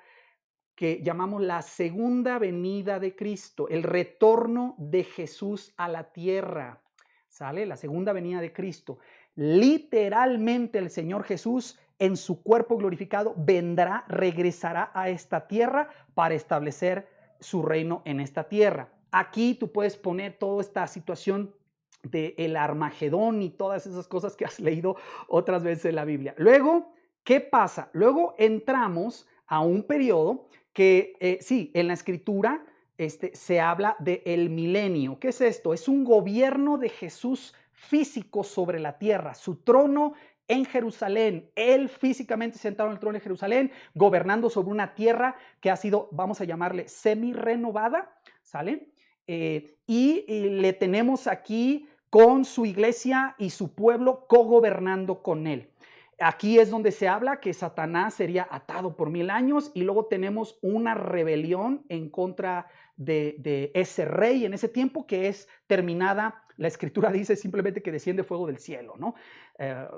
que llamamos la segunda venida de Cristo, el retorno de Jesús a la tierra, ¿sale? La segunda venida de Cristo. Literalmente el Señor Jesús en su cuerpo glorificado vendrá, regresará a esta tierra para establecer su reino en esta tierra. Aquí tú puedes poner toda esta situación del Armagedón y todas esas cosas que has leído otras veces en la Biblia. Luego, ¿qué pasa? Luego entramos a un periodo que sí, en la escritura se habla del milenio. ¿Qué es esto? Es un gobierno de Jesús físico sobre la tierra, su trono en Jerusalén, él físicamente sentado en el trono de Jerusalén, gobernando sobre una tierra que ha sido, vamos a llamarle, semi-renovada, ¿sale? Y le tenemos aquí con su iglesia y su pueblo cogobernando con él. Aquí es donde se habla que Satanás sería atado por 1000 años y luego tenemos una rebelión en contra de ese rey en ese tiempo que es terminada. La escritura dice simplemente que desciende fuego del cielo, ¿no?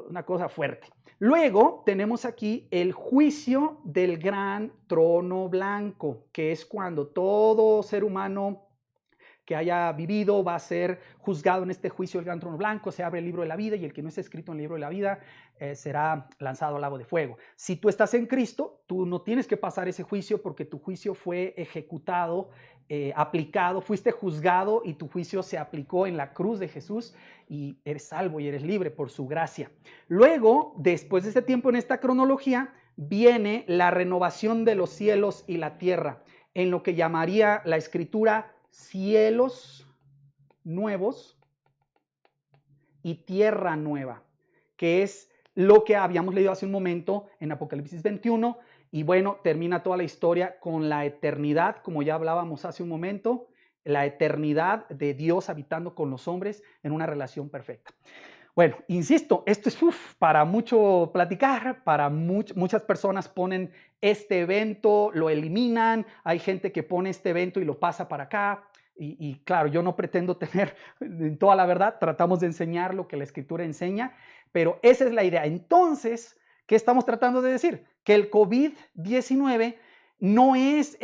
Una cosa fuerte. Luego tenemos aquí el juicio del gran trono blanco, que es cuando todo ser humano que haya vivido va a ser juzgado en este juicio del gran trono blanco, se abre el libro de la vida y el que no esté escrito en el libro de la vida será lanzado al lago de fuego. Si tú estás en Cristo, tú no tienes que pasar ese juicio porque tu juicio fue ejecutado, aplicado, fuiste juzgado y tu juicio se aplicó en la cruz de Jesús y eres salvo y eres libre por su gracia. Luego, después de este tiempo en esta cronología, viene la renovación de los cielos y la tierra, en lo que llamaría la escritura cielos nuevos y tierra nueva, que es lo que habíamos leído hace un momento en Apocalipsis 21, y bueno, termina toda la historia con la eternidad, como ya hablábamos hace un momento, la eternidad de Dios habitando con los hombres en una relación perfecta. Bueno, insisto, esto es para mucho platicar, para muchas personas ponen este evento, lo eliminan, hay gente que pone este evento y lo pasa para acá, y claro, yo no pretendo tener toda la verdad, tratamos de enseñar lo que la escritura enseña, pero esa es la idea. Entonces, ¿qué estamos tratando de decir? Que el COVID-19 no es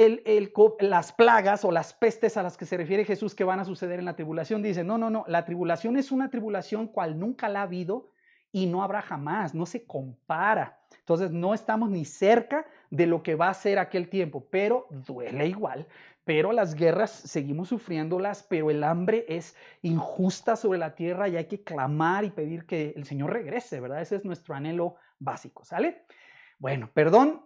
las plagas o las pestes a las que se refiere Jesús que van a suceder en la tribulación. Dice, no, la tribulación es una tribulación cual nunca la ha habido y no habrá jamás, no se compara. Entonces no estamos ni cerca de lo que va a ser aquel tiempo, pero duele igual. pero las guerras seguimos sufriéndolas, pero el hambre es injusta sobre la tierra y hay que clamar y pedir que el Señor regrese, ¿verdad? Ese es nuestro anhelo básico, ¿sale? Bueno, perdón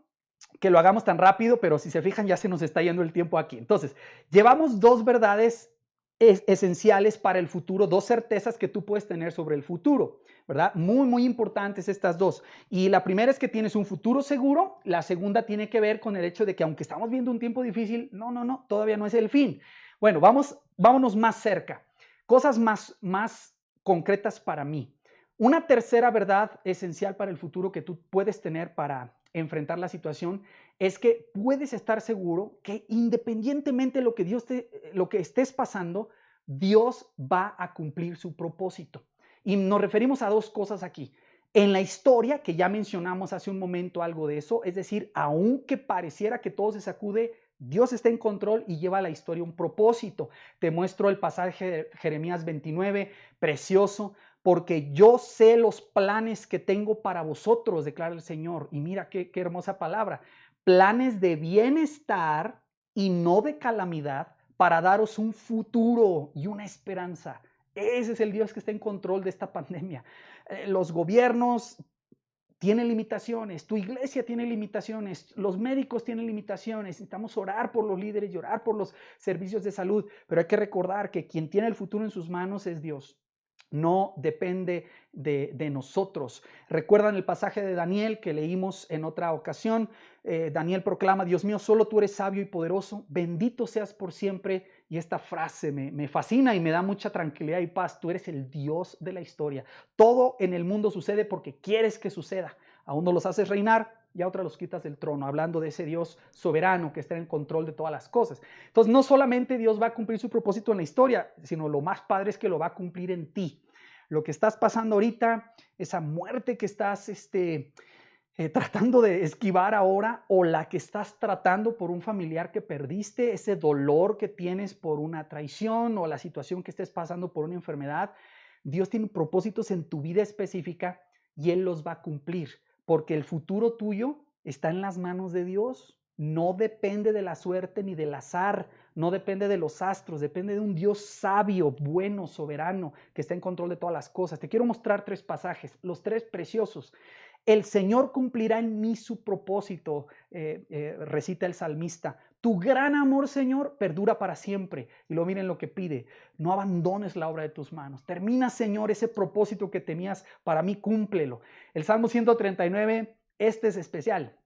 que lo hagamos tan rápido, pero si se fijan ya se nos está yendo el tiempo aquí. Entonces, llevamos dos verdades esenciales para el futuro, dos certezas que tú puedes tener sobre el futuro, ¿verdad? Muy, muy importantes estas dos. Y la primera es que tienes un futuro seguro, la segunda tiene que ver con el hecho de que aunque estamos viendo un tiempo difícil, no, todavía no es el fin. Bueno, vámonos más cerca, cosas más concretas para mí. Una tercera verdad esencial para el futuro que tú puedes tener para enfrentar la situación es que puedes estar seguro que independientemente de lo que estés pasando, Dios va a cumplir su propósito. Y nos referimos a dos cosas aquí. En la historia, que ya mencionamos hace un momento algo de eso, es decir, aunque pareciera que todo se sacude, Dios está en control y lleva a la historia un propósito. Te muestro el pasaje de Jeremías 29, precioso, porque yo sé los planes que tengo para vosotros, declara el Señor. Y mira qué hermosa palabra. Planes de bienestar y no de calamidad para daros un futuro y una esperanza. Ese es el Dios que está en control de esta pandemia. Los gobiernos tienen limitaciones, tu iglesia tiene limitaciones, los médicos tienen limitaciones, necesitamos orar por los líderes y orar por los servicios de salud, pero hay que recordar que quien tiene el futuro en sus manos es Dios. No depende de nosotros. ¿Recuerdan el pasaje de Daniel que leímos en otra ocasión? Daniel proclama, Dios mío, solo tú eres sabio y poderoso, bendito seas por siempre. Y esta frase me fascina y me da mucha tranquilidad y paz. Tú eres el Dios de la historia. Todo en el mundo sucede porque quieres que suceda. A uno los haces reinar y a otros los quitas del trono, hablando de ese Dios soberano que está en control de todas las cosas. Entonces, no solamente Dios va a cumplir su propósito en la historia, sino lo más padre es que lo va a cumplir en ti. Lo que estás pasando ahorita, esa muerte que estás tratando de esquivar ahora, o la que estás tratando por un familiar que perdiste, ese dolor que tienes por una traición o la situación que estés pasando por una enfermedad, Dios tiene propósitos en tu vida específica y Él los va a cumplir, porque el futuro tuyo está en las manos de Dios. No depende de la suerte ni del azar, no depende de los astros, depende de un Dios sabio, bueno, soberano, que está en control de todas las cosas. Te quiero mostrar tres pasajes, los tres preciosos. El Señor cumplirá en mí su propósito, recita el salmista. Tu gran amor, Señor, perdura para siempre. Y luego miren lo que pide. No abandones la obra de tus manos. Termina, Señor, ese propósito que tenías para mí, cúmplelo. El Salmo 139, este es especial.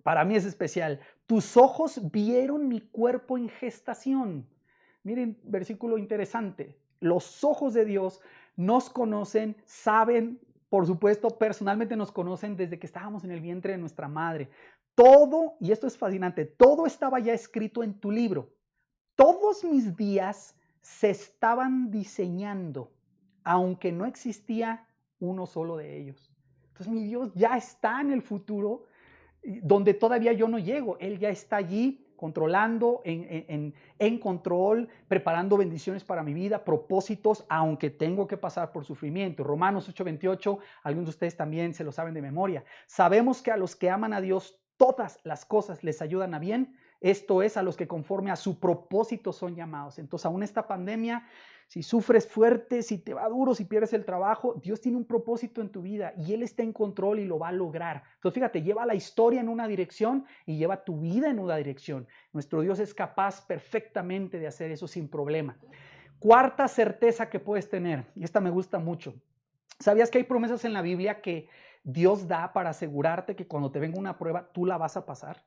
Para mí es especial. Tus ojos vieron mi cuerpo en gestación. Miren, versículo interesante. Los ojos de Dios nos conocen, saben, por supuesto, personalmente nos conocen desde que estábamos en el vientre de nuestra madre. Todo, y esto es fascinante, todo estaba ya escrito en tu libro. Todos mis días se estaban diseñando, aunque no existía uno solo de ellos. Entonces mi Dios ya está en el futuro donde todavía yo no llego. Él ya está allí controlando, en control, preparando bendiciones para mi vida, propósitos, aunque tengo que pasar por sufrimiento. Romanos 8:28, algunos de ustedes también se lo saben de memoria. Sabemos que a los que aman a Dios, todas las cosas les ayudan a bien. Esto es, a los que conforme a su propósito son llamados. Entonces, aún esta pandemia, si sufres fuerte, si te va duro, si pierdes el trabajo, Dios tiene un propósito en tu vida y Él está en control y lo va a lograr. Entonces, fíjate, lleva la historia en una dirección y lleva tu vida en una dirección. Nuestro Dios es capaz perfectamente de hacer eso sin problema. Cuarta certeza que puedes tener, y esta me gusta mucho. ¿Sabías que hay promesas en la Biblia que Dios da para asegurarte que cuando te venga una prueba, tú la vas a pasar?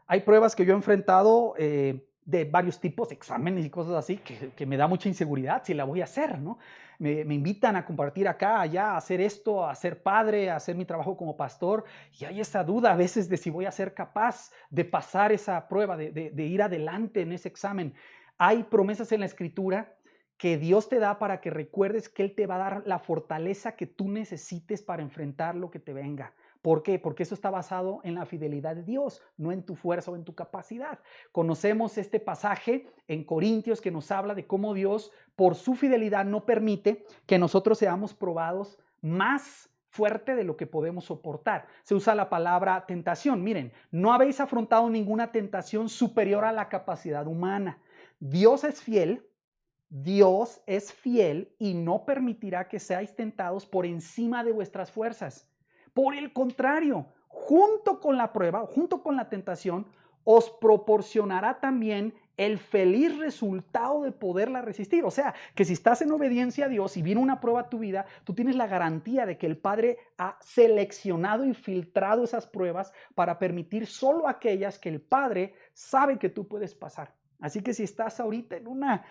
Hay pruebas que yo he enfrentado de varios tipos, exámenes y cosas así, que me da mucha inseguridad si la voy a hacer, ¿no? Me invitan a compartir acá, allá, a hacer esto, a ser padre, a hacer mi trabajo como pastor, y hay esa duda a veces de si voy a ser capaz de pasar esa prueba, de ir adelante en ese examen. Hay promesas en la Escritura que Dios te da para que recuerdes que Él te va a dar la fortaleza que tú necesites para enfrentar lo que te venga. ¿Por qué? Porque eso está basado en la fidelidad de Dios, no en tu fuerza o en tu capacidad. Conocemos este pasaje en Corintios que nos habla de cómo Dios, por su fidelidad, no permite que nosotros seamos probados más fuerte de lo que podemos soportar. Se usa la palabra tentación. Miren, no habéis afrontado ninguna tentación superior a la capacidad humana. Dios es fiel y no permitirá que seáis tentados por encima de vuestras fuerzas. Por el contrario, junto con la prueba, junto con la tentación, os proporcionará también el feliz resultado de poderla resistir. O sea, que si estás en obediencia a Dios y viene una prueba a tu vida, tú tienes la garantía de que el Padre ha seleccionado y filtrado esas pruebas para permitir solo aquellas que el Padre sabe que tú puedes pasar. Así que si estás ahorita en una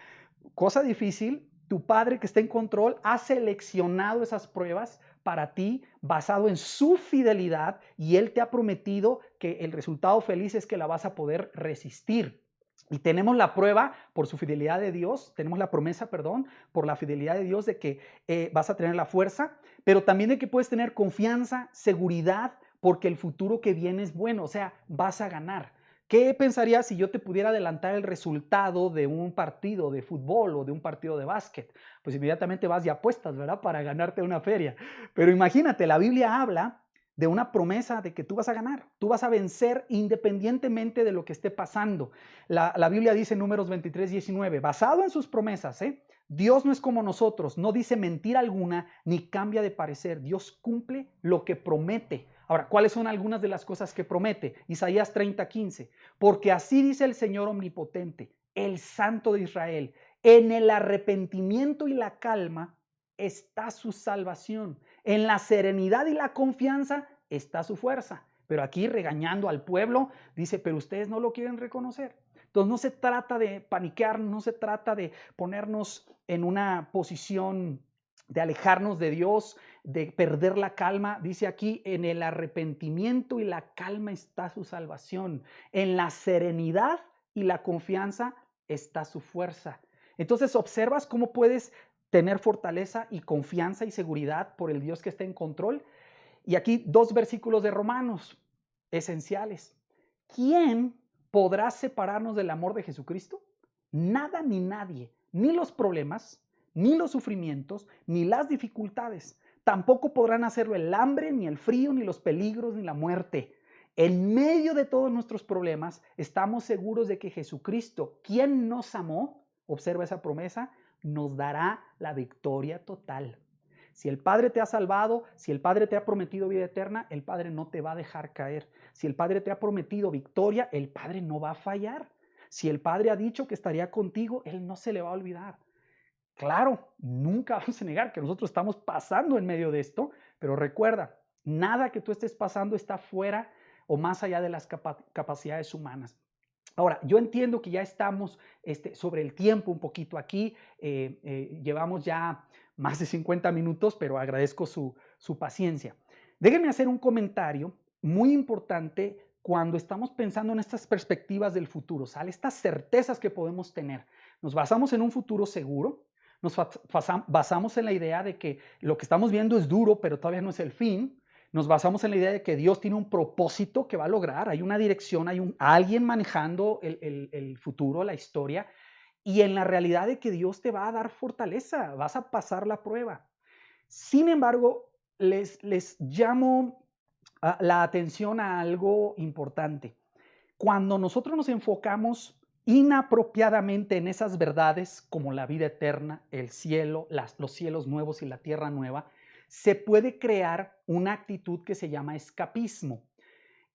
cosa difícil, tu Padre que está en control ha seleccionado esas pruebas para ti basado en su fidelidad y Él te ha prometido que el resultado feliz es que la vas a poder resistir. Y tenemos la prueba por su fidelidad de Dios, tenemos la promesa, perdón, por la fidelidad de Dios de que vas a tener la fuerza, pero también de que puedes tener confianza, seguridad, porque el futuro que viene es bueno, o sea, vas a ganar. ¿Qué pensarías si yo te pudiera adelantar el resultado de un partido de fútbol o de un partido de básquet? Pues inmediatamente vas y apuestas, ¿verdad? Para ganarte una feria. Pero imagínate, la Biblia habla de una promesa de que tú vas a ganar, tú vas a vencer independientemente de lo que esté pasando. La Biblia dice en Números 23:19, basado en sus promesas, Dios no es como nosotros, no dice mentira alguna ni cambia de parecer. Dios cumple lo que promete. Ahora, ¿cuáles son algunas de las cosas que promete? Isaías 30:15, porque así dice el Señor omnipotente, el Santo de Israel, en el arrepentimiento y la calma está su salvación, en la serenidad y la confianza está su fuerza. Pero aquí regañando al pueblo, dice, pero ustedes no lo quieren reconocer. Entonces no se trata de paniquear, no se trata de ponernos en una posición de alejarnos de Dios, de perder la calma. Dice aquí, en el arrepentimiento y la calma está su salvación. En la serenidad y la confianza está su fuerza. Entonces observas cómo puedes tener fortaleza y confianza y seguridad por el Dios que está en control. Y aquí 2 versículos de Romanos esenciales. ¿Quién podrá separarnos del amor de Jesucristo? Nada ni nadie, ni los problemas, ni los sufrimientos, ni las dificultades. Tampoco podrán hacerlo el hambre, ni el frío, ni los peligros, ni la muerte. En medio de todos nuestros problemas, estamos seguros de que Jesucristo, quien nos amó, observa esa promesa, nos dará la victoria total. Si el Padre te ha salvado, si el Padre te ha prometido vida eterna, el Padre no te va a dejar caer. Si el Padre te ha prometido victoria, el Padre no va a fallar. Si el Padre ha dicho que estaría contigo, Él no se le va a olvidar. Claro, nunca vamos a negar que nosotros estamos pasando en medio de esto, pero recuerda, nada que tú estés pasando está fuera o más allá de las capacidades humanas. Ahora, yo entiendo que ya estamos sobre el tiempo un poquito aquí, llevamos ya más de 50 minutos, pero agradezco su paciencia. Déjenme hacer un comentario muy importante cuando estamos pensando en estas perspectivas del futuro, ¿sale? Estas certezas que podemos tener. Nos basamos en un futuro seguro, nos basamos en la idea de que lo que estamos viendo es duro, pero todavía no es el fin. Nos basamos en la idea de que Dios tiene un propósito que va a lograr, hay una dirección, hay alguien manejando el futuro, la historia, y en la realidad de que Dios te va a dar fortaleza, vas a pasar la prueba. Sin embargo, les llamo la atención a algo importante. Cuando nosotros nos enfocamos inapropiadamente en esas verdades como la vida eterna, el cielo, los cielos nuevos y la tierra nueva, se puede crear una actitud que se llama escapismo.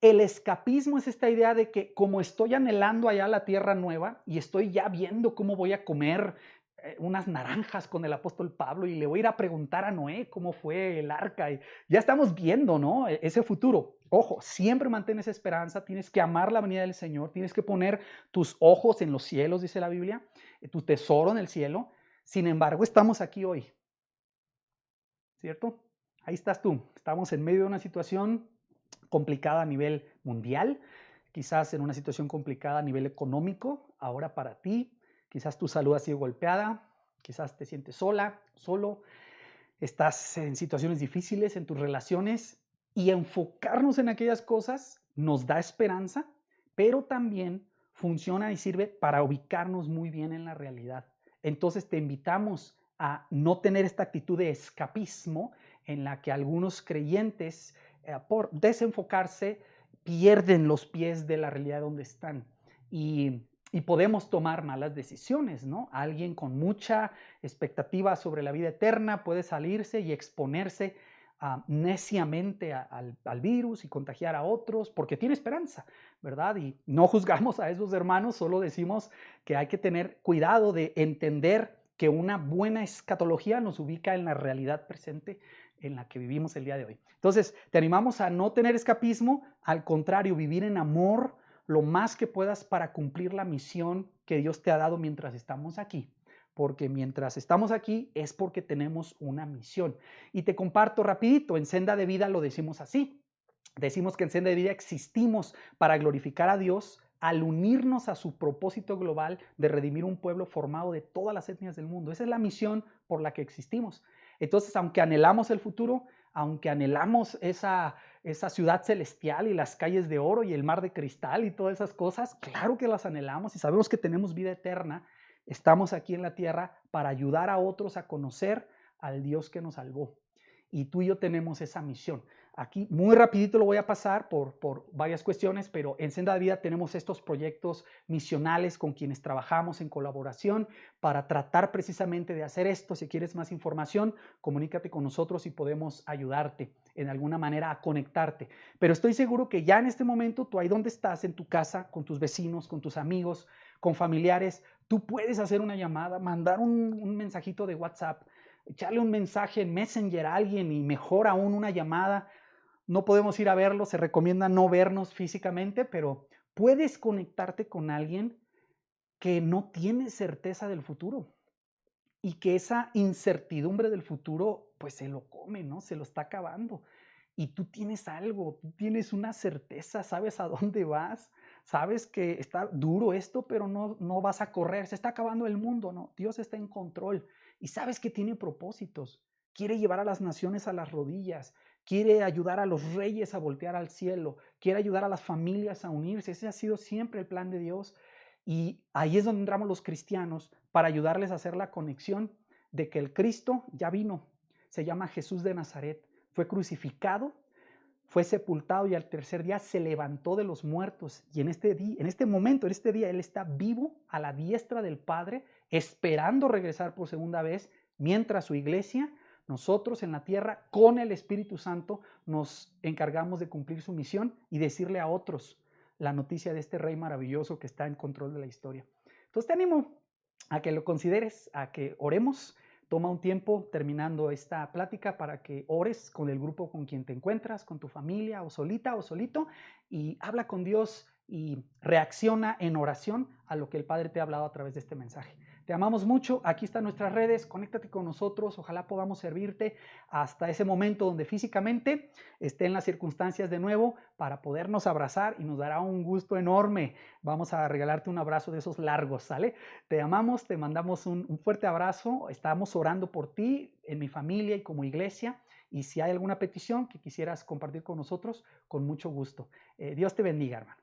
El escapismo es esta idea de que como estoy anhelando allá la tierra nueva y estoy ya viendo cómo voy a comer unas naranjas con el apóstol Pablo y le voy a ir a preguntar a Noé cómo fue el arca. Y ya estamos viendo, ¿no? Ese futuro. Ojo, siempre mantén esa esperanza, tienes que amar la venida del Señor, tienes que poner tus ojos en los cielos, dice la Biblia, tu tesoro en el cielo. Sin embargo, estamos aquí hoy, ¿cierto? Ahí estás tú. Estamos en medio de una situación complicada a nivel mundial, quizás en una situación complicada a nivel económico, ahora para ti, quizás tu salud ha sido golpeada, quizás te sientes sola, solo, estás en situaciones difíciles en tus relaciones y enfocarnos en aquellas cosas nos da esperanza, pero también funciona y sirve para ubicarnos muy bien en la realidad. Entonces te invitamos a no tener esta actitud de escapismo en la que algunos creyentes, por desenfocarse, pierden los pies de la realidad donde están. Y podemos tomar malas decisiones, ¿no? Alguien con mucha expectativa sobre la vida eterna puede salirse y exponerse neciamente al virus y contagiar a otros porque tiene esperanza, ¿verdad? Y no juzgamos a esos hermanos, solo decimos que hay que tener cuidado de entender que una buena escatología nos ubica en la realidad presente en la que vivimos el día de hoy. Entonces, te animamos a no tener escapismo, al contrario, vivir en amor lo más que puedas para cumplir la misión que Dios te ha dado mientras estamos aquí. Porque mientras estamos aquí es porque tenemos una misión. Y te comparto rapidito, en Senda de Vida lo decimos así. Decimos que en Senda de Vida existimos para glorificar a Dios al unirnos a su propósito global de redimir un pueblo formado de todas las etnias del mundo. Esa es la misión por la que existimos. Entonces, aunque anhelamos el futuro, aunque anhelamos esa ciudad celestial y las calles de oro y el mar de cristal y todas esas cosas, claro que las anhelamos y sabemos que tenemos vida eterna. Estamos aquí en la tierra para ayudar a otros a conocer al Dios que nos salvó. Y tú y yo tenemos esa misión. Aquí muy rapidito lo voy a pasar por varias cuestiones, pero en Senda de Vida tenemos estos proyectos misionales con quienes trabajamos en colaboración para tratar precisamente de hacer esto. Si quieres más información, comunícate con nosotros y podemos ayudarte en alguna manera a conectarte. Pero estoy seguro que ya en este momento, tú ahí donde estás, en tu casa, con tus vecinos, con tus amigos, con familiares, tú puedes hacer una llamada, mandar un mensajito de WhatsApp, echarle un mensaje en Messenger a alguien y mejor aún una llamada. No podemos ir a verlo, se recomienda no vernos físicamente, pero puedes conectarte con alguien que no tiene certeza del futuro y que esa incertidumbre del futuro pues se lo come, ¿no? Se lo está acabando. Y tú tienes algo, tú tienes una certeza, sabes a dónde vas, sabes que está duro esto, pero no vas a correr, se está acabando el mundo, ¿no? Dios está en control y sabes que tiene propósitos. Quiere llevar a las naciones a las rodillas, quiere ayudar a los reyes a voltear al cielo, quiere ayudar a las familias a unirse. Ese ha sido siempre el plan de Dios. Y ahí es donde entramos los cristianos para ayudarles a hacer la conexión de que el Cristo ya vino. Se llama Jesús de Nazaret. Fue crucificado, fue sepultado y al tercer día se levantó de los muertos. Y en este momento, en este día, Él está vivo a la diestra del Padre, esperando regresar por segunda vez, mientras su iglesia, nosotros en la tierra, con el Espíritu Santo, nos encargamos de cumplir su misión y decirle a otros la noticia de este Rey maravilloso que está en control de la historia. Entonces te animo a que lo consideres, a que oremos. Toma un tiempo terminando esta plática para que ores con el grupo con quien te encuentras, con tu familia o solita o solito, y habla con Dios y reacciona en oración a lo que el Padre te ha hablado a través de este mensaje. Te amamos mucho, aquí están nuestras redes, conéctate con nosotros, ojalá podamos servirte hasta ese momento donde físicamente estén las circunstancias de nuevo para podernos abrazar y nos dará un gusto enorme. Vamos a regalarte un abrazo de esos largos, ¿sale? Te amamos, te mandamos un fuerte abrazo, estamos orando por ti, en mi familia y como iglesia, y si hay alguna petición que quisieras compartir con nosotros, con mucho gusto. Dios te bendiga, hermano.